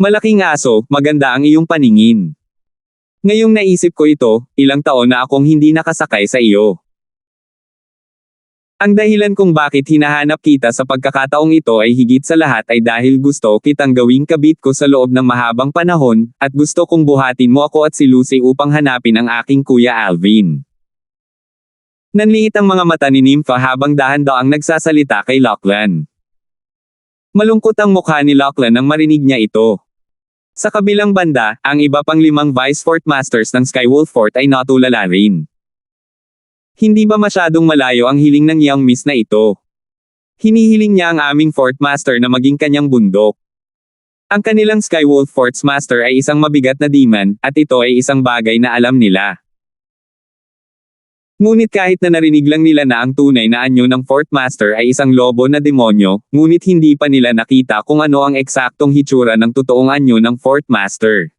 Malaking aso, maganda ang iyong paningin. Ngayong naisip ko ito, ilang taon na akong hindi nakasakay sa iyo. Ang dahilan kung bakit hinahanap kita sa pagkakataong ito ay higit sa lahat ay dahil gusto kitang gawing kabit ko sa loob ng mahabang panahon, at gusto kong buhatin mo ako at si Lucy upang hanapin ang aking kuya Alvin. Nanliit ang mga mata ni Nympha habang dahan-daang nagsasalita kay Lachlan. Malungkot ang mukha ni Lachlan nang marinig niya ito. Sa kabilang banda, ang iba pang 5 Vice Fort Masters ng Skywolf Fort ay natulala rin. Hindi ba masyadong malayo ang hiling ng Young Miss na ito? Hinihiling niya ang aming Fort Master na maging kanyang bundok. Ang kanilang Skywolf Fort's Master ay isang mabigat na demon, at ito ay isang bagay na alam nila. Ngunit kahit na narinig lang nila na ang tunay na anyo ng Fort Master ay isang lobo na demonyo, ngunit hindi pa nila nakita kung ano ang eksaktong hitsura ng totoong anyo ng Fort Master.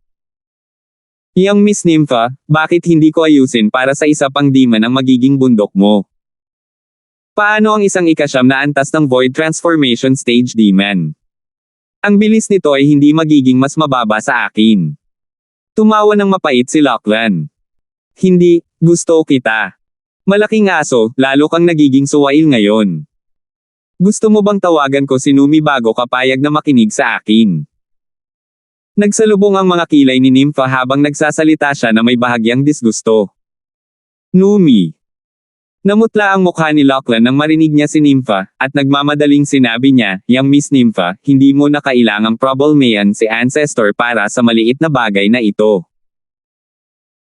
Young Miss Nympha, bakit hindi ko ayusin para sa isa pang demon ang magiging bundok mo? Paano ang isang ika-9 na antas ng Void Transformation Stage Demon? Ang bilis nito ay hindi magiging mas mababa sa akin. Tumawa ng mapait si Lachlan. Hindi, gusto kita. Malaking aso, lalo kang nagiging suwail ngayon. Gusto mo bang tawagan ko si Numi bago ka payag na makinig sa akin? Nagsalubong ang mga kilay ni Nympha habang nagsasalita siya na may bahagyang disgusto. Numi. Namutla ang mukha ni Lachlan nang marinig niya si Nympha, at nagmamadaling sinabi niya, Young Miss Nympha, hindi mo na kailangang problemayan si Ancestor para sa maliit na bagay na ito.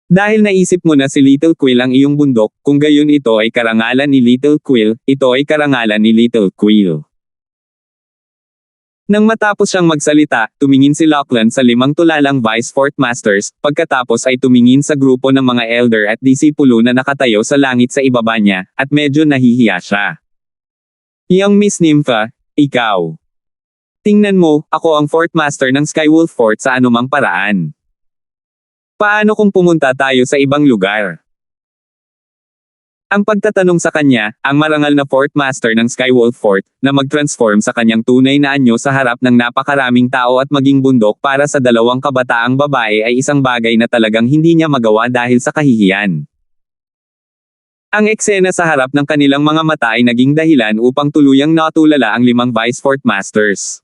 Dahil naisip mo na si Little Quill ang iyong bundok, kung gayon ito ay karangalan ni Little Quill, ito ay karangalan ni Little Quill. Nang matapos siyang magsalita, tumingin si Lachlan sa 5 tulalang Vice Fort Masters, pagkatapos ay tumingin sa grupo ng mga elder at disipulo na nakatayo sa langit sa ibaba niya, at medyo nahihiya siya. Young Miss Nympha, ikaw. Tingnan mo, ako ang Fort Master ng Skywolf Fort sa anumang paraan. Paano kung pumunta tayo sa ibang lugar? Ang pagtatanong sa kanya, ang marangal na Fort Master ng Skywolf Fort, na mag-transform sa kanyang tunay na anyo sa harap ng napakaraming tao at maging bundok para sa 2 kabataang babae ay isang bagay na talagang hindi niya magawa dahil sa kahihiyan. Ang eksena sa harap ng kanilang mga mata ay naging dahilan upang tuluyang natulala ang 5 Vice Fort Masters.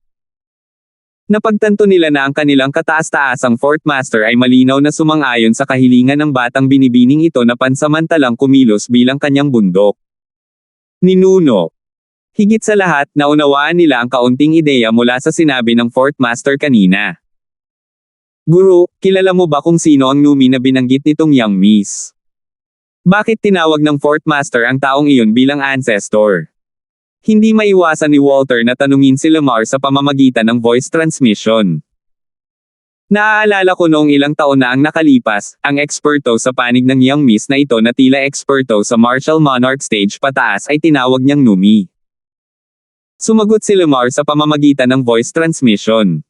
Napagtanto nila na ang kanilang kataas-taasang Fort Master ay malinaw na sumang-ayon sa kahilingan ng batang binibining ito na pansamantalang kumilos bilang kanyang bundok. Ninuno. Higit sa lahat, naunawaan nila ang kaunting ideya mula sa sinabi ng Fort Master kanina. Guro, kilala mo ba kung sino ang Numi na binanggit nitong Young Miss? Bakit tinawag ng Fort Master ang taong iyon bilang ancestor? Hindi maiwasan ni Walter na tanungin si Lamar sa pamamagitan ng voice transmission. Naaalala ko noong ilang taon na ang nakalipas, ang eksperto sa panig ng Young Miss na ito na tila eksperto sa martial monarch stage pataas ay tinawag niyang Numi. Sumagot si Lamar sa pamamagitan ng voice transmission.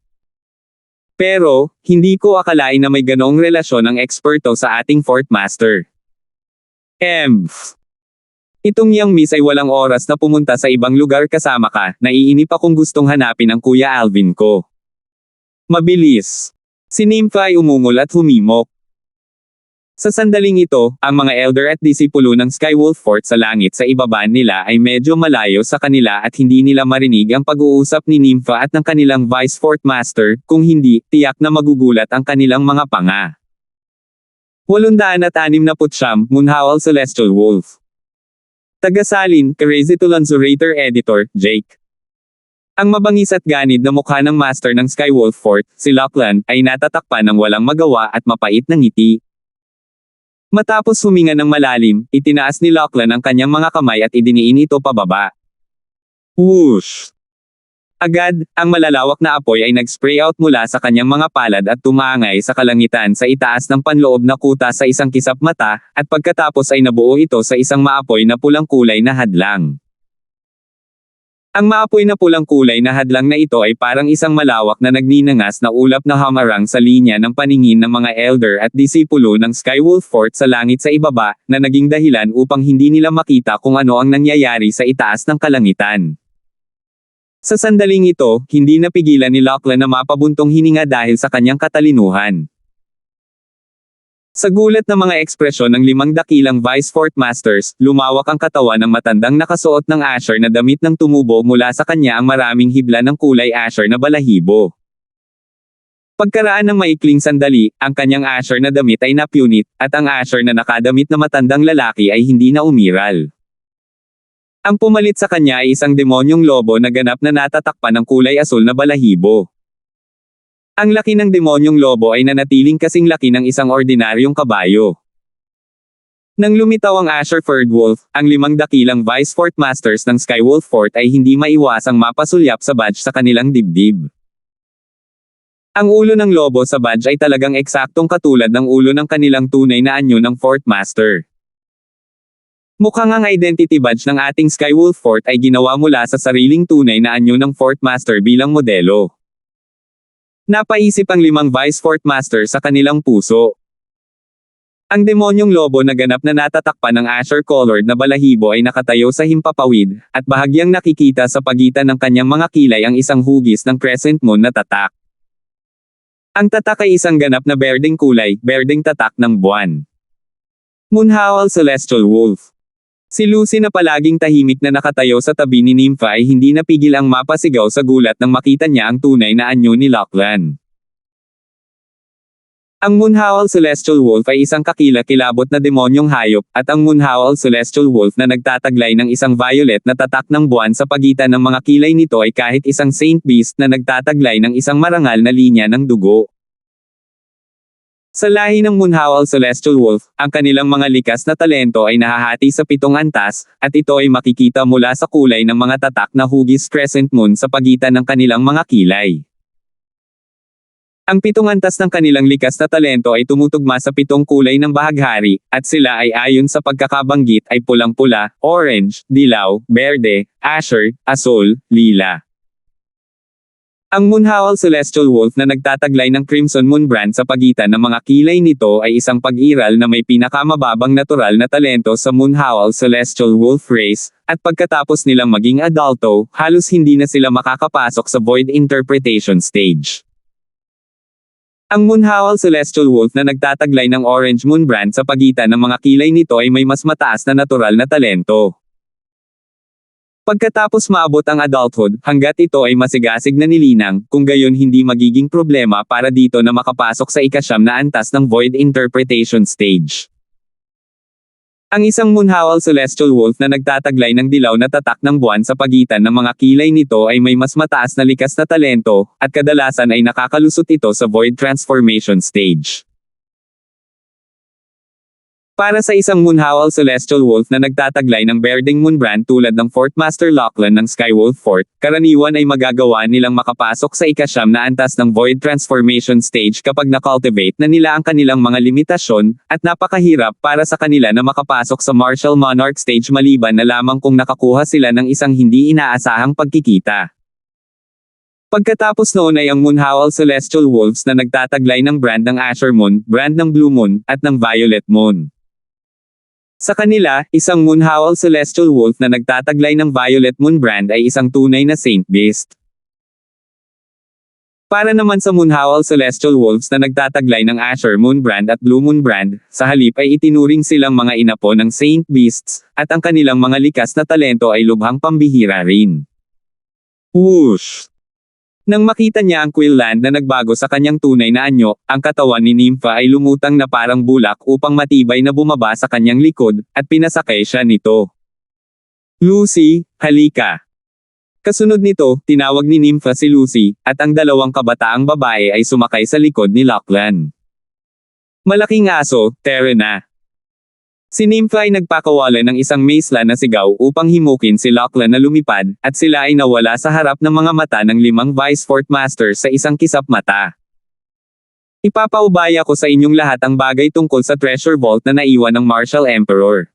Pero, hindi ko akalain na may ganoong relasyon ang eksperto sa ating Fort Master. Itong Young Miss ay walang oras na pumunta sa ibang lugar kasama ka, naiinip akong gustong hanapin ang Kuya Alvin ko. Mabilis. Si Nympha ay umungol at humimok. Sa sandaling ito, ang mga elder at disipulo ng Skywolf Fort sa langit sa ibaba nila ay medyo malayo sa kanila at hindi nila marinig ang pag-uusap ni Nympha at ng kanilang Vice Fort Master, kung hindi, tiyak na magugulat ang kanilang mga panga. 869 Moonhowl Celestial Wolf. Tagasalin, Crazy Tulanzurator Editor, Jake. Ang mabangis at ganid na mukha ng master ng Skywolf Fort, si Lachlan, ay natatakpan ng walang magawa at mapait na ngiti. Matapos huminga ng malalim, itinaas ni Lachlan ang kanyang mga kamay at idiniin ito pababa. Whoosh! Agad, ang malalawak na apoy ay nag-spray out mula sa kanyang mga palad at tumangay sa kalangitan sa itaas ng panloob na kuta sa isang kisap mata, at pagkatapos ay nabuo ito sa isang maapoy na pulang kulay na hadlang. Ang maapoy na pulang kulay na hadlang na ito ay parang isang malawak na nagninangas na ulap na hamarang sa linya ng paningin ng mga elder at disipulo ng Skywolf Fort sa langit sa ibaba, na naging dahilan upang hindi nila makita kung ano ang nangyayari sa itaas ng kalangitan. Sa sandaling ito, hindi napigilan ni Lachlan na mapabuntong hininga dahil sa kanyang katalinuhan. Sa gulat ng mga ekspresyon ng 5 dakilang Vice Fort Masters, lumawak ang katawan ng matandang nakasuot ng Asher na damit nang tumubo mula sa kanya ang maraming hibla ng kulay Asher na balahibo. Pagkaraan ng maikling sandali, ang kanyang Asher na damit ay napunit, at ang Asher na nakadamit na matandang lalaki ay hindi na umiral. Ang pumalit sa kanya ay isang demonyong lobo na ganap na natatakpan ng kulay asul na balahibo. Ang laki ng demonyong lobo ay nanatiling kasing laki ng isang ordinaryong kabayo. Nang lumitaw ang Asher Furred Wolf, ang 5 dakilang Vice Fort Masters ng Skywolf Fort ay hindi maiwasang mapasulyap sa badge sa kanilang dibdib. Ang ulo ng lobo sa badge ay talagang eksaktong katulad ng ulo ng kanilang tunay na anyo ng Fort Master. Mukhang ang identity badge ng ating Skywolf Fort ay ginawa mula sa sariling tunay na anyo ng Fort Master bilang modelo. Napaisip ang 5 Vice Fort Master sa kanilang puso. Ang demonyong lobo na ganap na natatakpan ng Asher-colored na balahibo ay nakatayo sa himpapawid, at bahagyang nakikita sa pagitan ng kanyang mga kilay ang isang hugis ng crescent moon na tatak. Ang tatak ay isang ganap na berdeng kulay, berdeng tatak ng buwan. Moonhowl Celestial Wolf. Si Lucy na palaging tahimik na nakatayo sa tabi ni Nympha ay hindi napigil ang mapasigaw sa gulat nang makita niya ang tunay na anyo ni Lachlan. Ang Moonhowl Celestial Wolf ay isang kakila-kilabot na demonyong hayop, at ang Moonhowl Celestial Wolf na nagtataglay ng isang violet na tatak ng buwan sa pagitan ng mga kilay nito ay kahit isang Saint Beast na nagtataglay ng isang marangal na linya ng dugo. Sa lahi ng Moonhowl Celestial Wolf, ang kanilang mga likas na talento ay nahahati sa 7 antas, at ito ay makikita mula sa kulay ng mga tatak na hugis crescent moon sa pagitan ng kanilang mga kilay. Ang 7 antas ng kanilang likas na talento ay tumutugma sa 7 kulay ng bahaghari, at sila ay ayon sa pagkakabanggit ay pulang-pula, orange, dilaw, berde, asher, asul, lila. Ang Moonhowl Celestial Wolf na nagtataglay ng Crimson Moon brand sa pagitan ng mga kilay nito ay isang pag-iral na may pinakamababang natural na talento sa Moonhowl Celestial Wolf race, at pagkatapos nilang maging adulto, halos hindi na sila makakapasok sa Void Interpretation stage. Ang Moonhowl Celestial Wolf na nagtataglay ng Orange Moon brand sa pagitan ng mga kilay nito ay may mas mataas na natural na talento. Pagkatapos maabot ang adulthood, hanggat ito ay masigasig na nilinang, kung gayon hindi magiging problema para dito na makapasok sa ika-9 na antas ng Void Interpretation stage. Ang isang Moonhowl Celestial Wolf na nagtataglay ng dilaw na tatak ng buwan sa pagitan ng mga kilay nito ay may mas mataas na likas na talento, at kadalasan ay nakakalusot ito sa Void Transformation stage. Para sa isang Moonhowl Celestial Wolf na nagtataglay ng Berdeng Moon brand tulad ng Fort Master Lachlan ng Skywolf Fort, karaniwan ay magagawa nilang makapasok sa ika-9 na antas ng Void Transformation stage kapag na-cultivate na nila ang kanilang mga limitasyon, at napakahirap para sa kanila na makapasok sa Martial Monarch stage maliban na lamang kung nakakuha sila ng isang hindi inaasahang pagkikita. Pagkatapos noon ay ang Moonhowl Celestial Wolves na nagtataglay ng brand ng Asher Moon, brand ng Blue Moon, at ng Violet Moon. Sa kanila, isang Moonhowl Celestial Wolf na nagtataglay ng Violet Moon brand ay isang tunay na Saint Beast. Para naman sa Moonhowl Celestial Wolves na nagtataglay ng Asher Moon brand at Blue Moon brand, sa halip ay itinuring silang mga inapo ng Saint Beasts, at ang kanilang mga likas na talento ay lubhang pambihira rin. Whoosh! Nang makita niya ang Quilland na nagbago sa kanyang tunay na anyo, ang katawan ni Nympha ay lumutang na parang bulak upang matibay na bumaba sa kanyang likod, at pinasakay siya nito. Lucy, halika! Kasunod nito, tinawag ni Nympha si Lucy, at ang dalawang kabataang babae ay sumakay sa likod ni Lachlan. Malaking aso, tara na! Si Nympha ay nagpakawala ng isang maisla na sigaw upang himukin si Lachlan na lumipad, at sila ay nawala sa harap ng mga mata ng 5 Vice Fort Masters sa isang kisap mata. Ipapaubaya ko sa inyong lahat ang bagay tungkol sa treasure vault na naiwan ng Martial Emperor.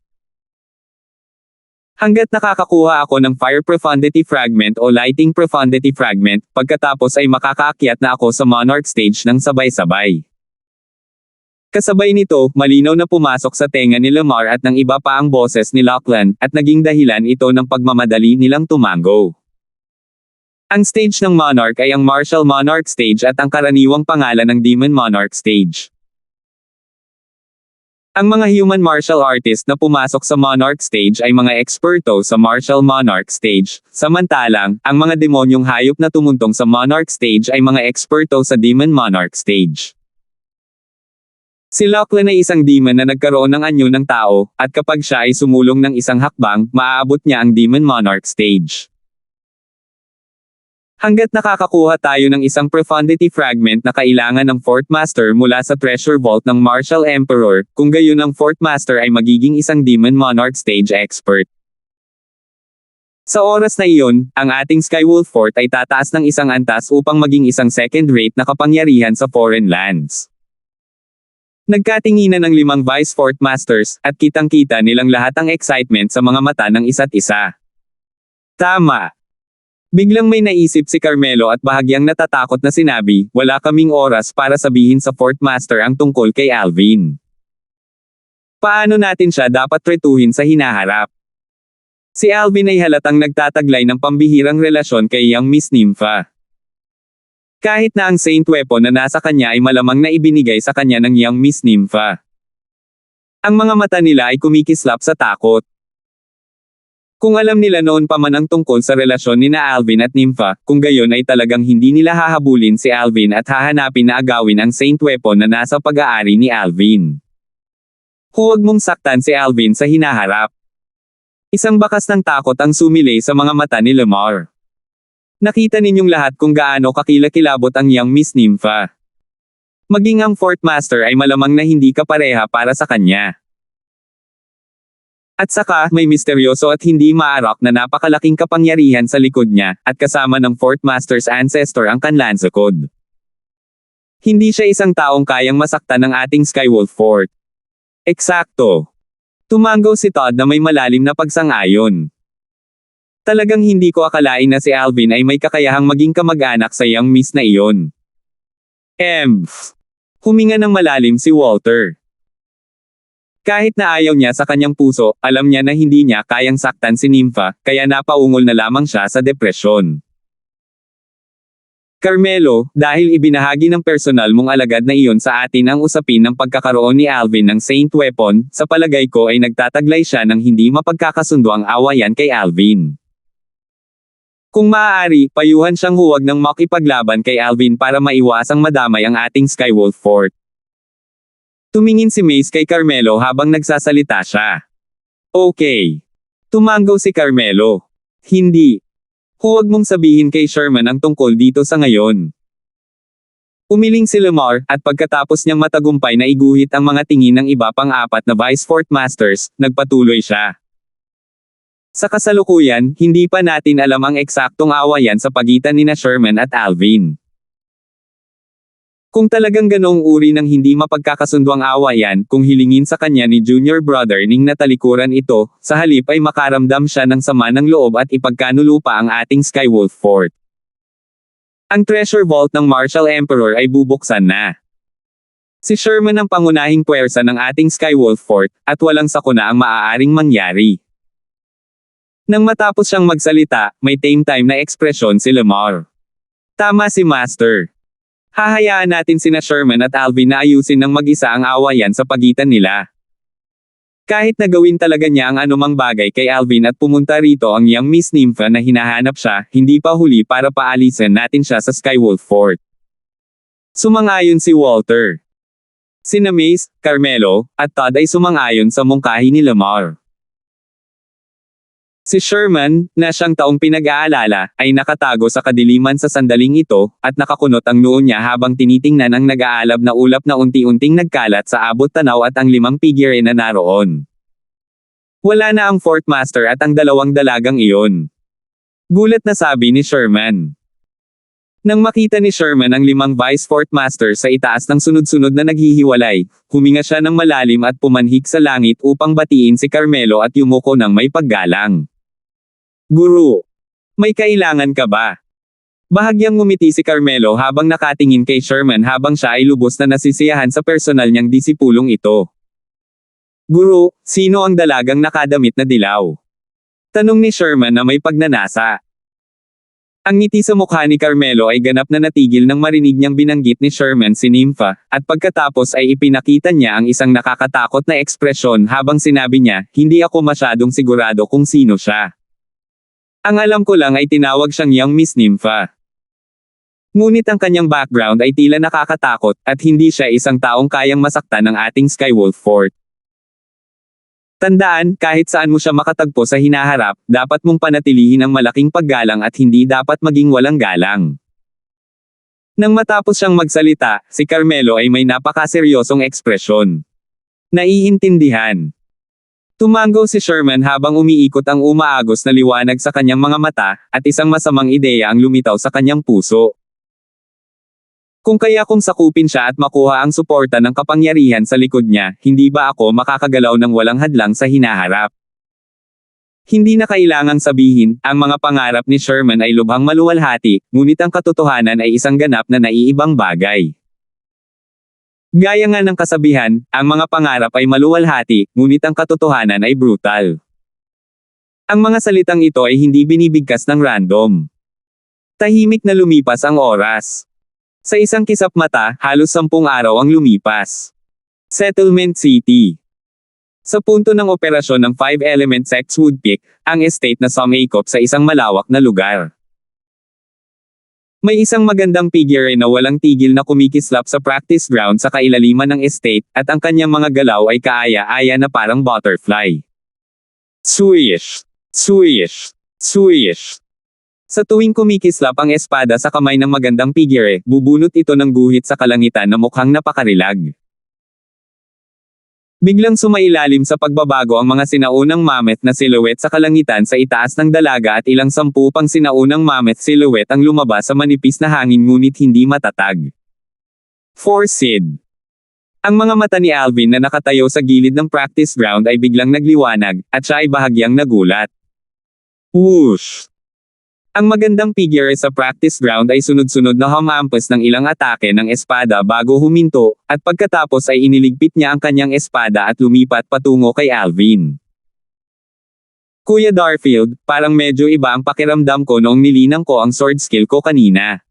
Hanggat nakakakuha ako ng Fire Profundity Fragment o Lighting Profundity Fragment, pagkatapos ay makakaakyat na ako sa Monarch stage ng sabay-sabay. Kasabay nito, malinaw na pumasok sa tenga ni Lamar at ng iba pa ang boses ni Lachlan, at naging dahilan ito ng pagmamadali nilang tumango. Ang stage ng Monarch ay ang Martial Monarch stage at ang karaniwang pangalan ng Demon Monarch stage. Ang mga human martial artist na pumasok sa Monarch stage ay mga eksperto sa Martial Monarch stage, samantalang, ang mga demonyong hayop na tumuntong sa Monarch stage ay mga eksperto sa Demon Monarch stage. Si Lachlan ay isang demon na nagkaroon ng anyo ng tao, at kapag siya ay sumulong ng isang hakbang, maaabot niya ang Demon Monarch stage. Hanggat nakakakuha tayo ng isang Profundity Fragment na kailangan ng Fort Master mula sa Treasure Vault ng Martial Emperor, kung gayon ang Fort Master ay magiging isang Demon Monarch stage expert. Sa oras na iyon, ang ating Skywolf Fort ay tataas ng isang antas upang maging isang second-rate na kapangyarihan sa foreign lands. Nagkatinginan ng 5 Vice Fort Masters, at kitang-kita nilang lahat ang excitement sa mga mata ng isa't isa. Tama! Biglang may naisip si Carmelo at bahagyang natatakot na sinabi, wala kaming oras para sabihin sa Fort Master ang tungkol kay Alvin. Paano natin siya dapat tretuhin sa hinaharap? Si Alvin ay halatang nagtataglay ng pambihirang relasyon kay Young Miss Nympha. Kahit na ang Saint Weapon na nasa kanya ay malamang na ibinigay sa kanya ng Young Miss Nympha. Ang mga mata nila ay kumikislap sa takot. Kung alam nila noon pa man ang tungkol sa relasyon ni na Alvin at Nympha, kung gayon ay talagang hindi nila hahabulin si Alvin at hahanapin na agawin ang Saint Weapon na nasa pag-aari ni Alvin. Huwag mong saktan si Alvin sa hinaharap. Isang bakas ng takot ang sumilay sa mga mata ni Lamar. Nakita ninyong lahat kung gaano kakilakilabot ang Young Miss Nympha. Maging ang Fourth Master ay malamang na hindi kapareha para sa kanya. At saka, may misteryoso at hindi maarak na napakalaking kapangyarihan sa likod niya, at kasama ng Fourth Master's ancestor ang Kanlansukod. Hindi siya isang taong kayang masaktan ng ating Skywolf Fort. Eksakto. Tumanggaw si Todd na may malalim na pagsang-ayon. Talagang hindi ko akalain na si Alvin ay may kakayahang maging kamag-anak sa young miss na iyon. Huminga ng malalim si Walter. Kahit na ayaw niya sa kanyang puso, alam niya na hindi niya kayang saktan si Nympha, kaya napaungol na lamang siya sa depresyon. Carmelo, dahil ibinahagi ng personal mong alagad na iyon sa atin ang usapin ng pagkakaroon ni Alvin ng Saint Weapon, sa palagay ko ay nagtataglay siya ng hindi mapagkakasundo ang awayan kay Alvin. Kung maaari, payuhan siyang huwag nang makipaglaban kay Alvin para maiwasang madamay ang ating Skywolf Fort. Tumingin si Mace kay Carmelo habang nagsasalita siya. Okay. Tumanggaw si Carmelo. Hindi. Huwag mong sabihin kay Sherman ang tungkol dito sa ngayon. Umiling si Lamar, at pagkatapos niyang matagumpay na iguhit ang mga tingin ng iba pang apat na Vice Fort Masters, nagpatuloy siya. Sa kasalukuyan, hindi pa natin alam ang eksaktong awayan sa pagitan nina Sherman at Alvin. Kung talagang ganong uri ng hindi mapagkakasundo ang awayan, kung hilingin sa kanya ni Junior Brother Ning na talikuran ito, sa halip ay makaramdam siya ng sama ng loob at ipagkanulupa ang ating Skywolf Fort. Ang Treasure Vault ng Martial Emperor ay bubuksan na. Si Sherman ang pangunahing puwersa ng ating Skywolf Fort, at walang sakuna ang maaaring mangyari. Nang matapos siyang magsalita, may tame time na ekspresyon si Lamar. Tama si Master. Hahayaan natin sina Sherman at Alvin na ayusin ng mag-isa ang awayan sa pagitan nila. Kahit na gawin talaga niya ang anumang bagay kay Alvin at pumunta rito ang young Miss Nympha na hinahanap siya, hindi pa huli para paalisin natin siya sa Skywolf Fort. Sumang-ayon si Walter. Sina Mace, Carmelo, at Todd ay sumang-ayon sa mungkahi ni Lamar. Si Sherman, na siyang taong pinag-aalala, ay nakatago sa kadiliman sa sandaling ito, at nakakunot ang noo niya habang tinitingnan ang nag-aalab na ulap na unti-unting nagkalat sa abot tanaw at ang 5 figure na naroon. Wala na ang Fourth Master at ang 2 dalagang iyon. Gulat na sabi ni Sherman. Nang makita ni Sherman ang 5 Vice Fourth Master sa itaas ng sunod-sunod na naghihiwalay, huminga siya ng malalim at pumanhik sa langit upang batiin si Carmelo at yumuko ng may paggalang. Guru, may kailangan ka ba? Bahagyang ngumiti si Carmelo habang nakatingin kay Sherman habang siya ay lubos na nasisiyahan sa personal niyang disipulong ito. Guru, sino ang dalagang nakadamit na dilaw? Tanong ni Sherman na may pagnanasa. Ang ngiti sa mukha ni Carmelo ay ganap na natigil nang marinig niyang binanggit ni Sherman si Nympha, at pagkatapos ay ipinakita niya ang isang nakakatakot na ekspresyon habang sinabi niya, hindi ako masyadong sigurado kung sino siya. Ang alam ko lang ay tinawag siyang young Miss Nympha. Ngunit ang kanyang background ay tila nakakatakot, at hindi siya isang taong kayang masaktan ng ating Skywolf Fort. Tandaan, kahit saan mo siya makatagpo sa hinaharap, dapat mong panatilihin ang malaking paggalang at hindi dapat maging walang galang. Nang matapos siyang magsalita, si Carmelo ay may napakaseryosong ekspresyon. Naiintindihan. Tumanggaw si Sherman habang umiikot ang umaagos na liwanag sa kanyang mga mata, at isang masamang ideya ang lumitaw sa kanyang puso. Kung kaya kong sakupin siya at makuha ang suporta ng kapangyarihan sa likod niya, hindi ba ako makakagalaw ng walang hadlang sa hinaharap? Hindi na kailangang sabihin, ang mga pangarap ni Sherman ay lubhang maluwalhati, ngunit ang katotohanan ay isang ganap na naiibang bagay. Gaya nga ng kasabihan, ang mga pangarap ay maluwalhati, ngunit ang katotohanan ay brutal. Ang mga salitang ito ay hindi binibigkas ng random. Tahimik na lumipas ang oras. Sa isang kisap mata, halos 10 araw ang lumipas. Settlement City. Sa punto ng operasyon ng 5-element Sex Woodpeak, ang estate na sumakop sa isang malawak na lugar. May isang magandang figure na walang tigil na kumikislap sa practice ground sa kailaliman ng estate, at ang kanyang mga galaw ay kaaya-aya na parang butterfly. Swish! Swish! Swish! Sa tuwing kumikislap ang espada sa kamay ng magandang figure, bubunot ito ng guhit sa kalangitan na mukhang napakarilag. Biglang sumailalim sa pagbabago ang mga sinaunang mammoth na silhouette sa kalangitan sa itaas ng dalaga at ilang 10 pang sinaunang mammoth silhouette ang lumabas sa manipis na hangin ngunit hindi matatag. Forsyth. Ang mga mata ni Alvin na nakatayo sa gilid ng practice ground ay biglang nagliwanag, at siya ay bahagyang nagulat. Whoosh! Ang magandang figure sa practice ground ay sunod-sunod na humampas ng ilang atake ng espada bago huminto, at pagkatapos ay iniligpit niya ang kanyang espada at lumipat patungo kay Alvin. Kuya Darfield, parang medyo iba ang pakiramdam ko noong nilinang ko ang sword skill ko kanina.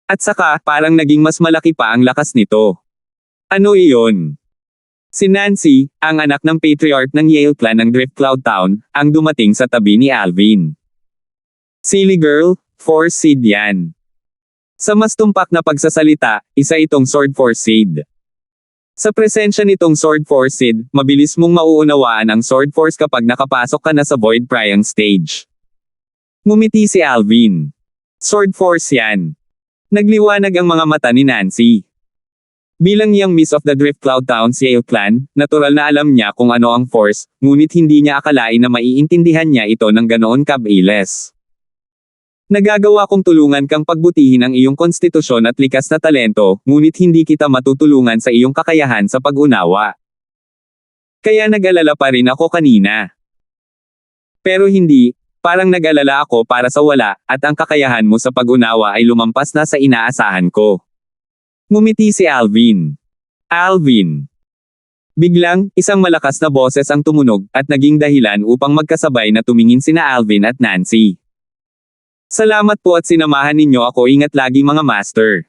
At saka, parang naging mas malaki pa ang lakas nito. Ano iyon? Si Nancy, ang anak ng patriarch ng Yale clan ng Drift Cloud Town, ang dumating sa tabi ni Alvin. Silly girl, Forsyth yan. Sa mas tumpak na pagsasalita, isa itong sword Forsyth. Sa presensya nitong sword Forsyth, mabilis mong mauunawaan ang sword force kapag nakapasok ka na sa Void Prying stage. Ngumiti si Alvin. Sword force yan. Nagliwanag ang mga mata ni Nancy. Bilang young Miss of the Drift Cloud Town's Yale clan, natural na alam niya kung ano ang force, ngunit hindi niya akalain na maiintindihan niya ito ng ganoon kabilis. Nagagawa kong tulungan kang pagbutihin ang iyong konstitusyon at likas na talento, ngunit hindi kita matutulungan sa iyong kakayahan sa pag-unawa. Kaya nag-alala pa rin ako kanina. Pero hindi, parang nag-alala ako para sa wala, at ang kakayahan mo sa pag-unawa ay lumampas na sa inaasahan ko. Ngumiti si Alvin. Alvin. Biglang, isang malakas na boses ang tumunog, at naging dahilan upang magkasabay na tumingin sina Alvin at Nancy. Salamat po at sinamahan ninyo ako, ingat lagi mga master.